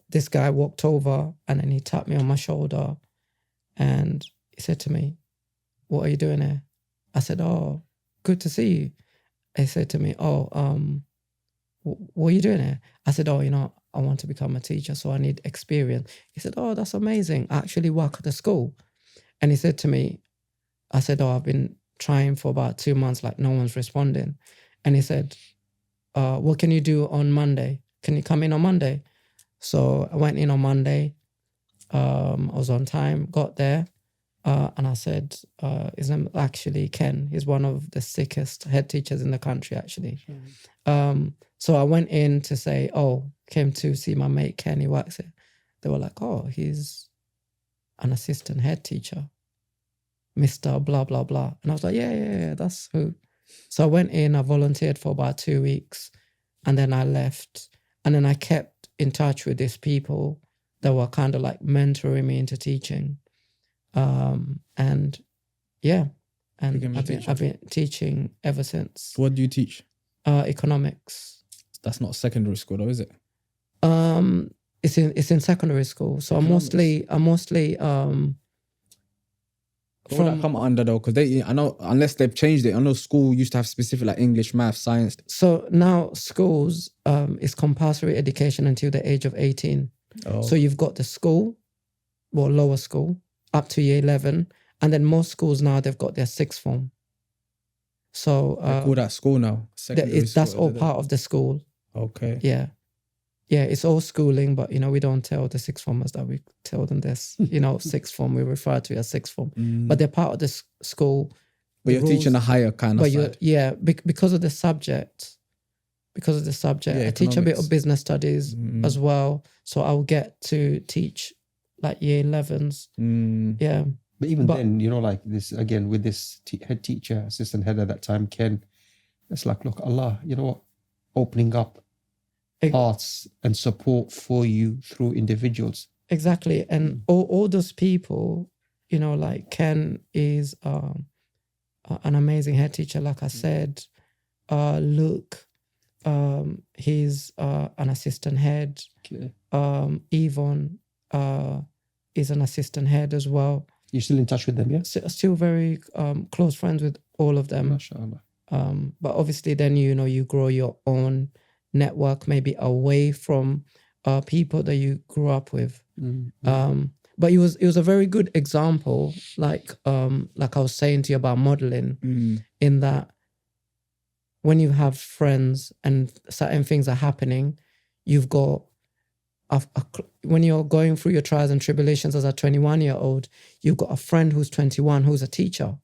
This guy walked over and then he tapped me on my shoulder and he said to me, what are you doing here? I said, oh, good to see you. He said to me, what are you doing here? I said, oh, you know, I want to become a teacher, so I need experience. He said, oh, that's amazing. I actually work at the school. And he said to me, I said, oh, I've been trying for about 2 months, like no one's responding. And he said, what can you do on Monday? Can you come in on Monday? So I went in on Monday. I was on time, got there. And I said, his name actually Ken. He's one of the sickest head teachers in the country, actually. So I went in to say, came to see my mate Ken, he works here. They were like, oh, he's an assistant head teacher, Mr. blah, blah, blah. And I was like, yeah, that's who. So I went in, I volunteered for about 2 weeks, and then I left. And then I kept in touch with these people that were kind of like mentoring me into teaching. And I've been teaching ever since. What do you teach? Economics. That's not secondary school though, is it? It's in secondary school. So Economics. I'm mostly What would that come under though? Because I know unless they've changed it, I know school used to have specific like English, math, science. So now schools is compulsory education until the age of 18. Oh. So you've got the school, well, lower school, up to year 11. And then most schools now, they've got their sixth form. So they call that school now? That's all part of the school. Okay. Yeah. Yeah, it's all schooling, but, you know, we don't tell the sixth formers that. We tell them this, you know, sixth form, we refer to as sixth form. But they're part of the school. But you're teaching a higher kind of side. Yeah, because of the subject. I teach a bit of business studies as well. So I'll get to teach like year 11s. Yeah. But even then, you know, like this, again, with this head teacher, assistant head at that time, Ken, it's like, look, Allah, you know what, opening up hearts and support for you through individuals. Exactly. And all those people, you know, like Ken is an amazing head teacher, like I said. Luke, he's an assistant head. Okay. Yvonne is an assistant head as well. You're still in touch with them, yeah? Still very close friends with all of them. MashaAllah. But obviously then, you know, you grow your own network, maybe away from people that you grew up with. But it was a very good example, like I was saying to you about modeling, in that when you have friends and certain things are happening, you've got when you're going through your trials and tribulations as a 21-year-old, you've got a friend who's 21 who's a teacher.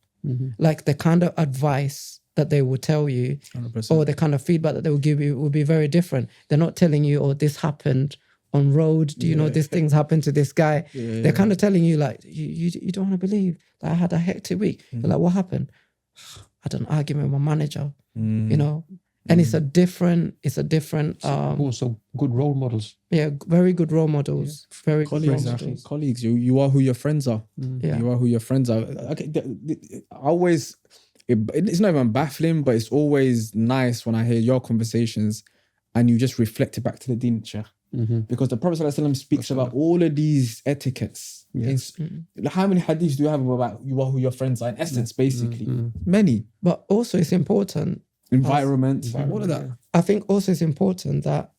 Like the kind of advice that they will tell you 100%. or the kind of feedback that they will give you will be very different. They're not telling you, oh, this happened on road. Do you know this thing's happened to this guy? They're kind of telling you like, you don't want to believe that I had a hectic week. You're like, what happened? I had an argument with my manager, you know? And it's a different also good role models. Yeah, very good role models. Very good role models. Colleagues, you are who your friends are. Yeah. You are who your friends are. Okay, it's not even baffling, but it's always nice when I hear your conversations and you just reflect it back to the deen, Sheikh. Because the Prophet ﷺ speaks about all of these etiquettes. Yes. How many hadiths do you have about you are who your friends are? In essence, basically. Many. But also it's important. Environment, all of that. I think also it's important that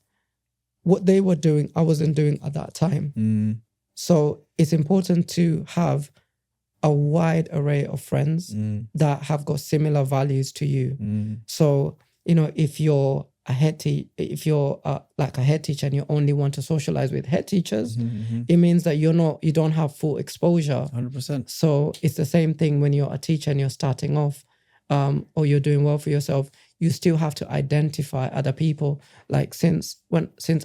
what they were doing, I wasn't doing at that time. So it's important to have a wide array of friends that have got similar values to you. So, you know, if you're if you're like a head teacher and you only want to socialize with head teachers, Mm-hmm. it means that you don't have full exposure. 100%. So it's the same thing when you're a teacher and you're starting off, or you're doing well for yourself. You still have to identify other people. Like since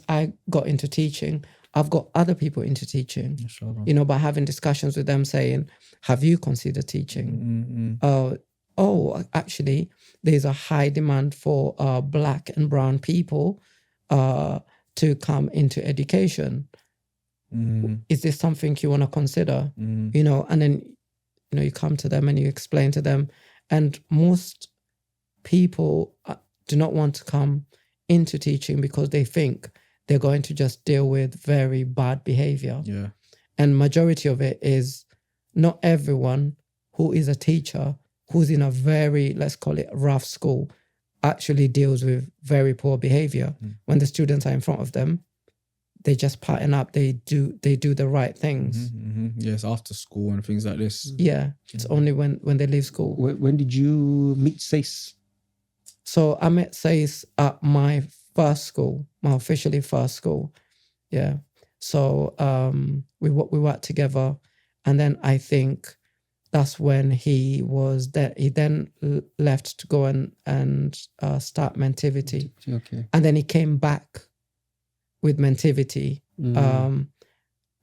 I got into teaching, I've got other people into teaching. Inshallah. You know, by having discussions with them, saying, "Have you considered teaching?" Oh, actually, there's a high demand for Black and brown people to come into education. Is this something you want to consider? You know, and then, you know, you come to them and you explain to them. And most people do not want to come into teaching because they think they're going to just deal with very bad behavior. Yeah. And majority of it is not everyone who is a teacher who's in a very, let's call it rough school, actually deals with very poor behavior. When the students are in front of them, they just pattern up. They do the right things. Yes, after school and things like this. Yeah, it's only when they leave school. When did you meet Sais? So I met Sais at my first school, my officially first school. Yeah. So we worked together, and then I think that's when he then left to go and start Mentivity. Okay. And then he came back with Mentivity.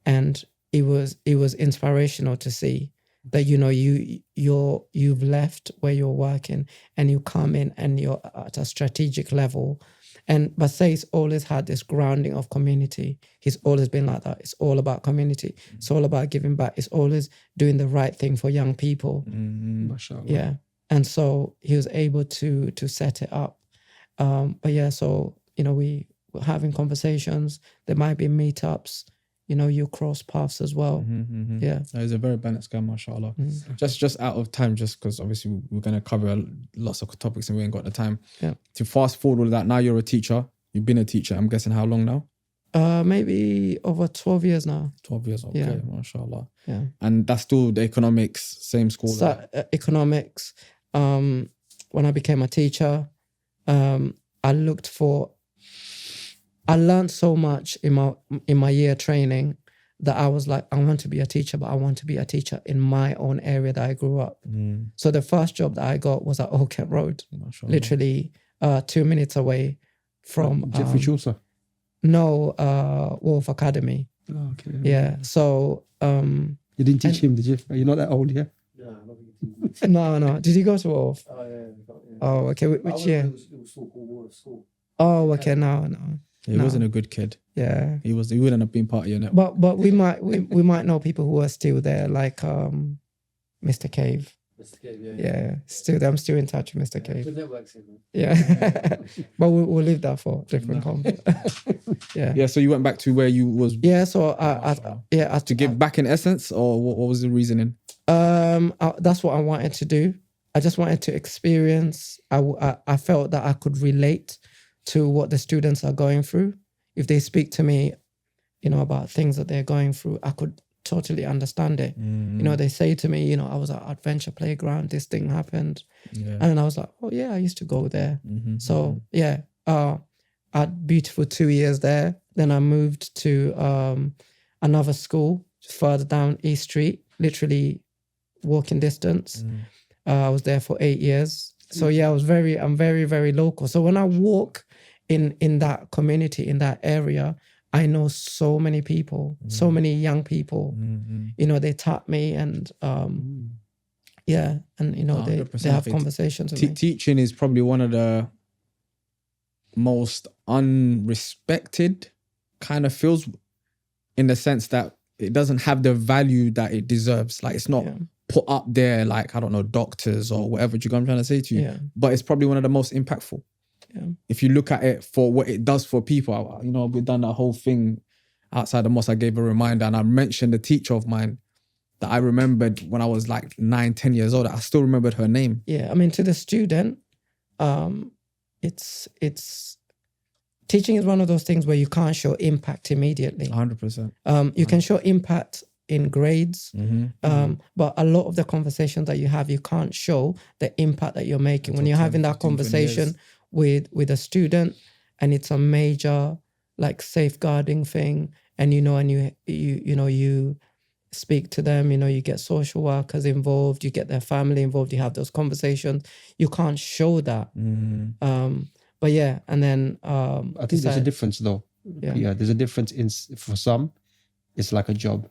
And it was inspirational to see that, you know, you've left where you're working and you come in and you're at a strategic level. But Say's always had this grounding of community. He's always been like that. It's all about community. It's all about giving back. It's always doing the right thing for young people. Mashallah. Yeah. And so he was able to set it up. But yeah, so, you know, we were having conversations. There might be meetups. You know, you cross paths as well. Yeah. He's a very balanced guy, mashallah. Just out of time, just because obviously we're going to cover lots of topics and we ain't got the time. Yeah. To fast forward all that, now you're a teacher. You've been a teacher. I'm guessing how long now? Maybe over 12 years now. 12 years, okay, Yeah. mashallah. Yeah. And that's still the economics, same school? So, economics. When I became a teacher, I learned so much in my year training that I was like, I want to be a teacher, but I want to be a teacher in my own area that I grew up. So the first job that I got was at Old Kent Road, Mashallah. literally 2 minutes away from Jeffrey Chaucer. Wolf Academy. Oh, okay. Yeah. So You didn't teach him, did you? You're not that old, yeah? no. Did you go to Wolf? Oh, yeah. Oh, okay. Which year? It was school called Water School. Oh, okay. No. He wasn't a good kid. Yeah. He wouldn't have been part of your network. But we might know people who are still there, like Mr. Cave. Mr. Cave, Yeah, still I'm still in touch with Mr. Cave. Good networks in there. Yeah, but we'll leave that for different convo. Yeah. Yeah, so you went back to where you was Yeah. So to give back in essence, or what was the reasoning? That's what I wanted to do. I just wanted to experience. I felt that I could relate to what the students are going through. If they speak to me, you know, about things that they're going through, I could totally understand it. You know, they say to me, you know, I was at Adventure Playground, this thing happened. Yeah. And then I was like, oh yeah, I used to go there. So yeah, I had beautiful 2 years there. Then I moved to another school further down East Street, literally walking distance. I was there for 8 years. So yeah, I'm very, very local. So when I walk in that community, in that area, I know so many people, so many young people. You know, they tap me and yeah, and you know, they have conversations with me. Teaching is probably one of the most unrespected kind of fields, in the sense that it doesn't have the value that it deserves. Like, it's not put up there like, I don't know, doctors or whatever. Do you know what I'm trying to say to you? Yeah. But it's probably one of the most impactful. Yeah. If you look at it for what it does for people, you know, we've done that whole thing outside the mosque. I gave a reminder and I mentioned a teacher of mine that I remembered when I was like 9-10 years old. I still remembered her name. Yeah, I mean, to the student, it's teaching is one of those things where you can't show impact immediately. 100%. You can show impact in grades, but a lot of the conversations that you have, you can't show the impact that you're making. When you're having that conversation with a student, and it's a major like safeguarding thing, and you speak to them, you get social workers involved, you get their family involved, you have those conversations. You can't show that. But yeah, and then I think there's a difference though. Yeah. There's a difference for some, it's like a job,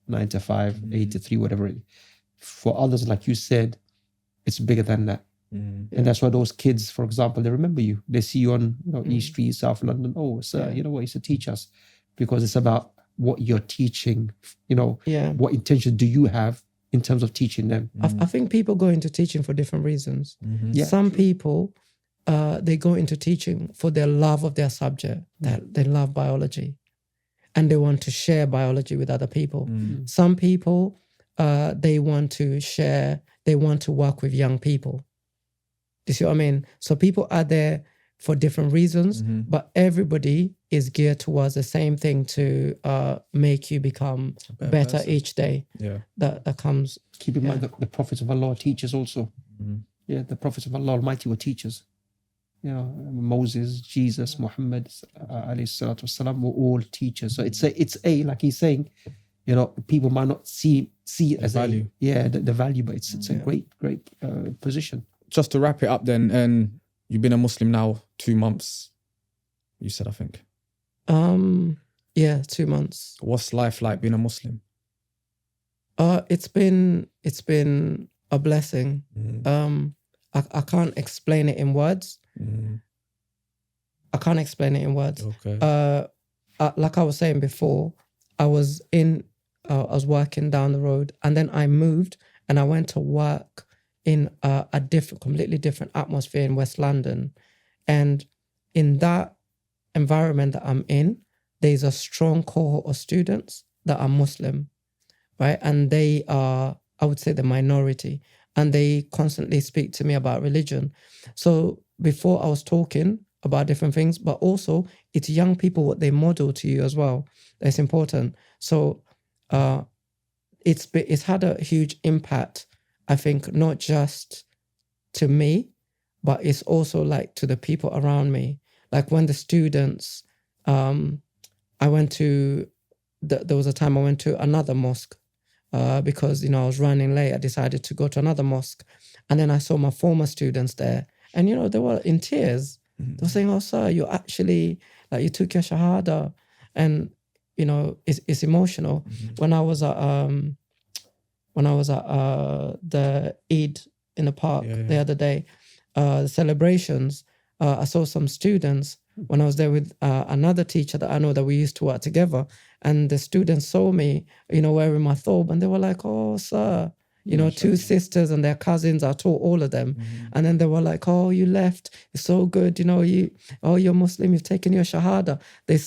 9 to 5, 8 to 3, whatever. For others, like you said, it's bigger than that. And that's why those kids, for example, they remember you. They see you on East Street, South London. Oh, sir, you know what? You used to teach us. Because it's about what you're teaching, what intention do you have in terms of teaching them? I think people go into teaching for different reasons. Yeah, Some people, they go into teaching for their love of their subject. They love biology and they want to share biology with other people. Some people, they want to share, they want to work with young people. Do you see what I mean? So people are there for different reasons, but everybody is geared towards the same thing to make you become better each day. Yeah. That comes. keep in mind that the prophets of Allah are teachers also. Yeah, the prophets of Allah Almighty were teachers. Moses, Jesus, Muhammad, alayhi salatu wasalam, were all teachers. So it's like he's saying, people might not see it as value. The value, but it's a great position. Just to wrap it up then, and you've been a Muslim now 2 months, you said, I think. 2 months. What's life like being a Muslim? It's been a blessing. I can't explain it in words. I can't explain it in words. Okay. Like I was saying before, I was working down the road, and then I moved and I went to work in a completely different atmosphere in West London. And in that environment that I'm in, there's a strong cohort of students that are Muslim, right? And they are, I would say, the minority. And they constantly speak to me about religion. So before I was talking about different things, but also it's young people, what they model to you as well. That's important. So it's had a huge impact, I think, not just to me, but it's also like to the people around me. Like when the students, I went to, there was a time I went to another mosque because, I was running late. I decided to go to another mosque. And then I saw my former students there. And, they were in tears. They were saying, oh, sir, you actually, you took your shahadah. And, it's emotional. When I was at the Eid in the park the other day, the celebrations, I saw some students when I was there with another teacher that I know that we used to work together. And the students saw me, wearing my thobe, and they were like, oh, sir, 2 sisters and their cousins, I taught all of them. And then they were like, oh, you left, it's so good, you're Muslim, you've taken your shahadah. They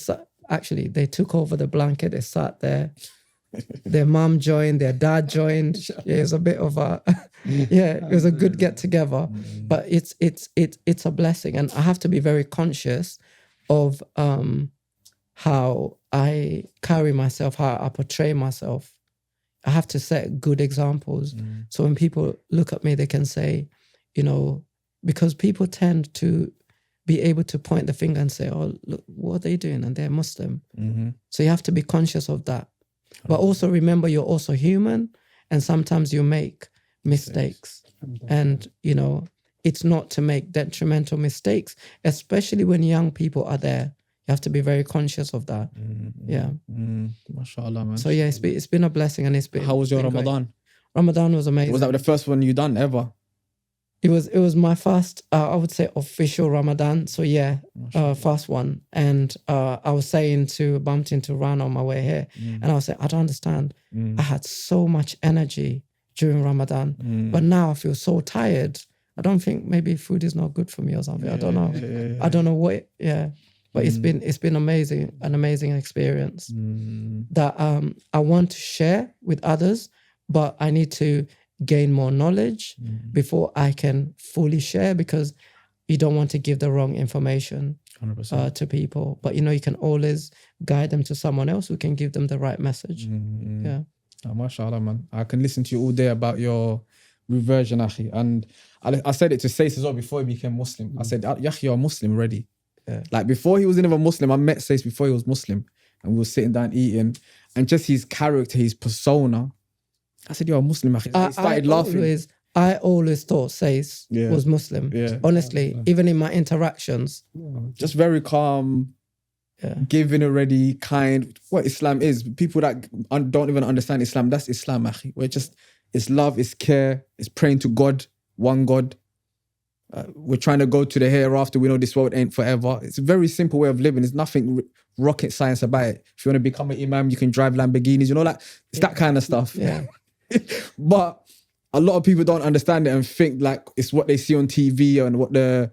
took over the blanket, they sat there. Their mom joined, their dad joined. It was a bit of it was a good get together. But it's a blessing, and I have to be very conscious of how I carry myself, how I portray myself. I have to set good examples. So when people look at me, they can say, because people tend to be able to point the finger and say, oh, look, what are they doing? And they're Muslim. So you have to be conscious of that. But also remember, you're also human, and sometimes you make mistakes. And, it's not to make detrimental mistakes, especially when young people are there. You have to be very conscious of that. MashaAllah, man. So it's been a blessing, and it's been. How was your been Ramadan? Great. Ramadan was amazing. Was that the first one you done ever? It was my first, I would say, official Ramadan. So first one. And I was bumped into Ran on my way here. And I was saying, I don't understand. I had so much energy during Ramadan, but now I feel so tired. I don't think maybe food is not good for me or something. I don't know. I don't know what. But it's been amazing, an amazing experience that I want to share with others, but I need to gain more knowledge before I can fully share, because you don't want to give the wrong information 100%. To people. But you can always guide them to someone else who can give them the right message. Oh, mashallah, man. I can listen to you all day about your reversion, akhi. And I said it to Sace as well before he became Muslim. I said, Yaki, you're a Muslim already. Yeah. Like before he was even Muslim, I met Sace before he was Muslim, and we were sitting down eating, and just his character, his persona. I said, you're a Muslim, akhi. He started laughing. I always thought Sace Yeah. was Muslim. Yeah. Honestly, even in my interactions. Just very calm, giving already, kind. What Islam is, people that don't even understand Islam, that's Islam, akhi. It's love, it's care, it's praying to God, one God. We're trying to go to the hereafter. We know this world ain't forever. It's a very simple way of living. There's nothing rocket science about it. If you want to become an imam, you can drive Lamborghinis, like it's that kind of stuff. Yeah. But a lot of people don't understand it and think like it's what they see on TV and what the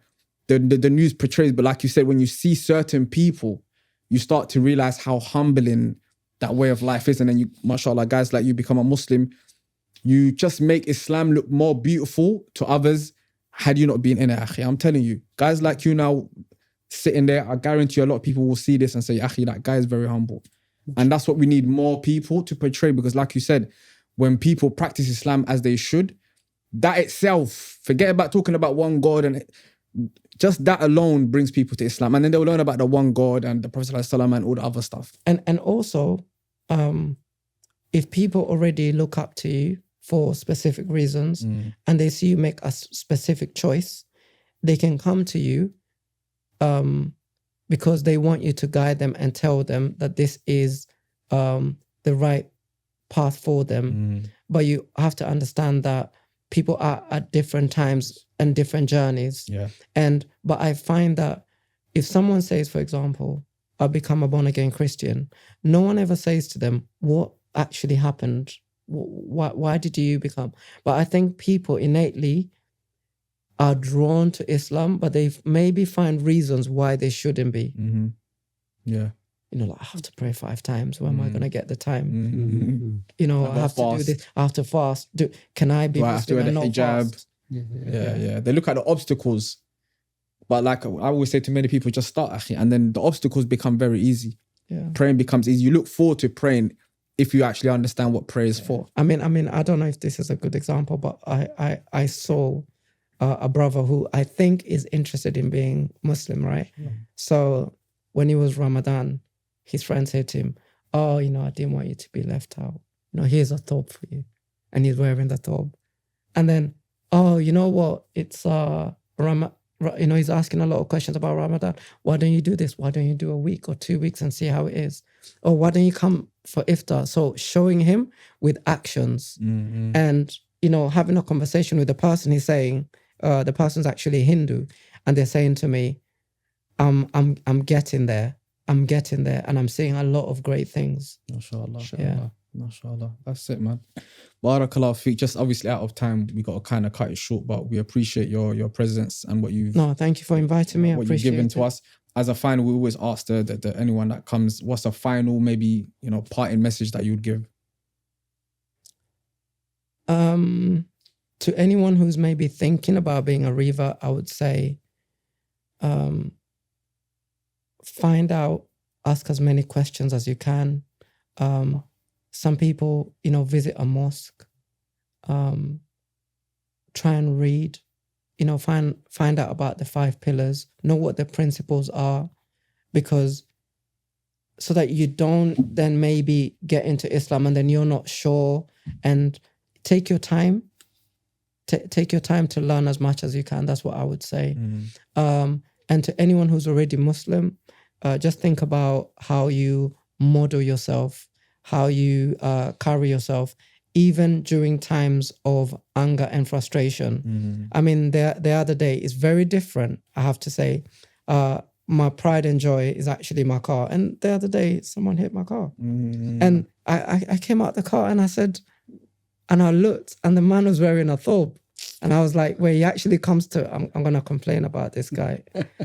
news portrays. But like you said, when you see certain people, you start to realize how humbling that way of life is. And then you, mashallah, guys like you become a Muslim, you just make Islam look more beautiful to others had you not been in it, akhi. I'm telling you, guys like you now sitting there, I guarantee you a lot of people will see this and say, akhi, that guy is very humble. And that's what we need more people to portray, because like you said, when people practice Islam as they should, that itself, forget about talking about one God, and just that alone brings people to Islam. And then they'll learn about the one God and the Prophet ﷺ and all the other stuff. And also, if people already look up to you for specific reasons and they see you make a specific choice, they can come to you because they want you to guide them and tell them that this is the right path for them. But you have to understand that people are at different times and different journeys. Yeah. But I find that if someone says, for example, I've become a born-again Christian, no one ever says to them, what actually happened? Why did you become? But I think people innately are drawn to Islam, but they maybe find reasons why they shouldn't be. Yeah. Like, I have to pray 5 times. Where am I going to get the time? I I have to do this. I have to fast. Can I be Muslim and not fast? Yeah. They look at the obstacles. But like I always say to many people, just start, akhi, and then the obstacles become very easy. Yeah. Praying becomes easy. You look forward to praying if you actually understand what prayer is for. I mean, I don't know if this is a good example, but I saw a brother who I think is interested in being Muslim, right? Yeah. So when it was Ramadan, his friend said to him, oh, I didn't want you to be left out. Here's a thobe for you. And he's wearing the thobe. And then, oh, you know what? It's he's asking a lot of questions about Ramadan. Why don't you do this? Why don't you do a week or 2 weeks and see how it is? Or why don't you come for iftar? So showing him with actions and, having a conversation with the person, he's saying, the person's actually Hindu. And they're saying to me, I'm getting there. I'm getting there and I'm seeing a lot of great things. MashaAllah. Yeah. MashaAllah. That's it, man. Barakallah feek. Just obviously out of time, we got to kind of cut it short, but we appreciate your presence and what you've... No, thank you for inviting me. I appreciate you've given to us. As a final, we always ask the anyone that comes, what's a final, maybe, parting message that you'd give? To anyone who's maybe thinking about being a revert, I would say, find out, ask as many questions as you can. Some people, visit a mosque, try and read, find out about the 5 pillars, know what the principles are, so that you don't then maybe get into Islam and then you're not sure, and take your time. Take your time to learn as much as you can. That's what I would say. And to anyone who's already Muslim, just think about how you model yourself, how you carry yourself, even during times of anger and frustration. I mean, the other day is very different, I have to say. My pride and joy is actually my car. And the other day, someone hit my car. And I came out the car and I said, and I looked, and the man was wearing a thobe. And I was like, wait, he actually comes to, I'm going to complain about this guy,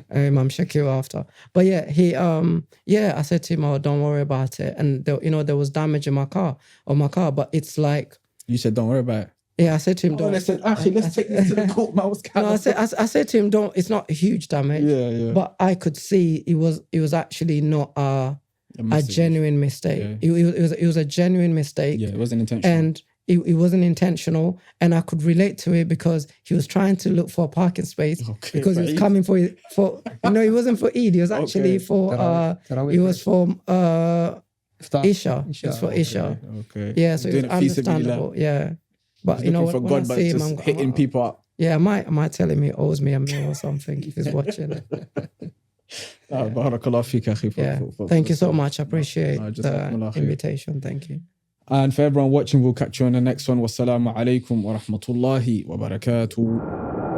Imam Shakir after. But yeah, I said to him, oh, don't worry about it. And there was damage in my car, but it's like... You said, don't worry about it. Yeah, I said to him, don't... I said, actually, let's take this to the court. No, I said to him, don't, it's not huge damage. Yeah. But I could see it was actually not a genuine mistake. Yeah. It was a genuine mistake. Yeah, it wasn't intentional. And it wasn't intentional, and I could relate to it because he was trying to look for a parking space because he was coming for no, it wasn't for Eid. It was actually for Tarawih it was for Iftar. Isha. It was for Isha. Okay. Yeah, so Doing it's it fi sabilillah. understandable. Yeah, but He's you know looking for when I God, but see him, just hitting people up. yeah, I might tell him he owes me a meal or something if he's watching. Barakallah fik, akhi, Yeah, for thank you so much. I appreciate No, the jazakumullah khair. invitation. Thank you. And for everyone watching, we'll catch you on the next one. Wassalamu alaikum wa rahmatullahi wa barakatuh.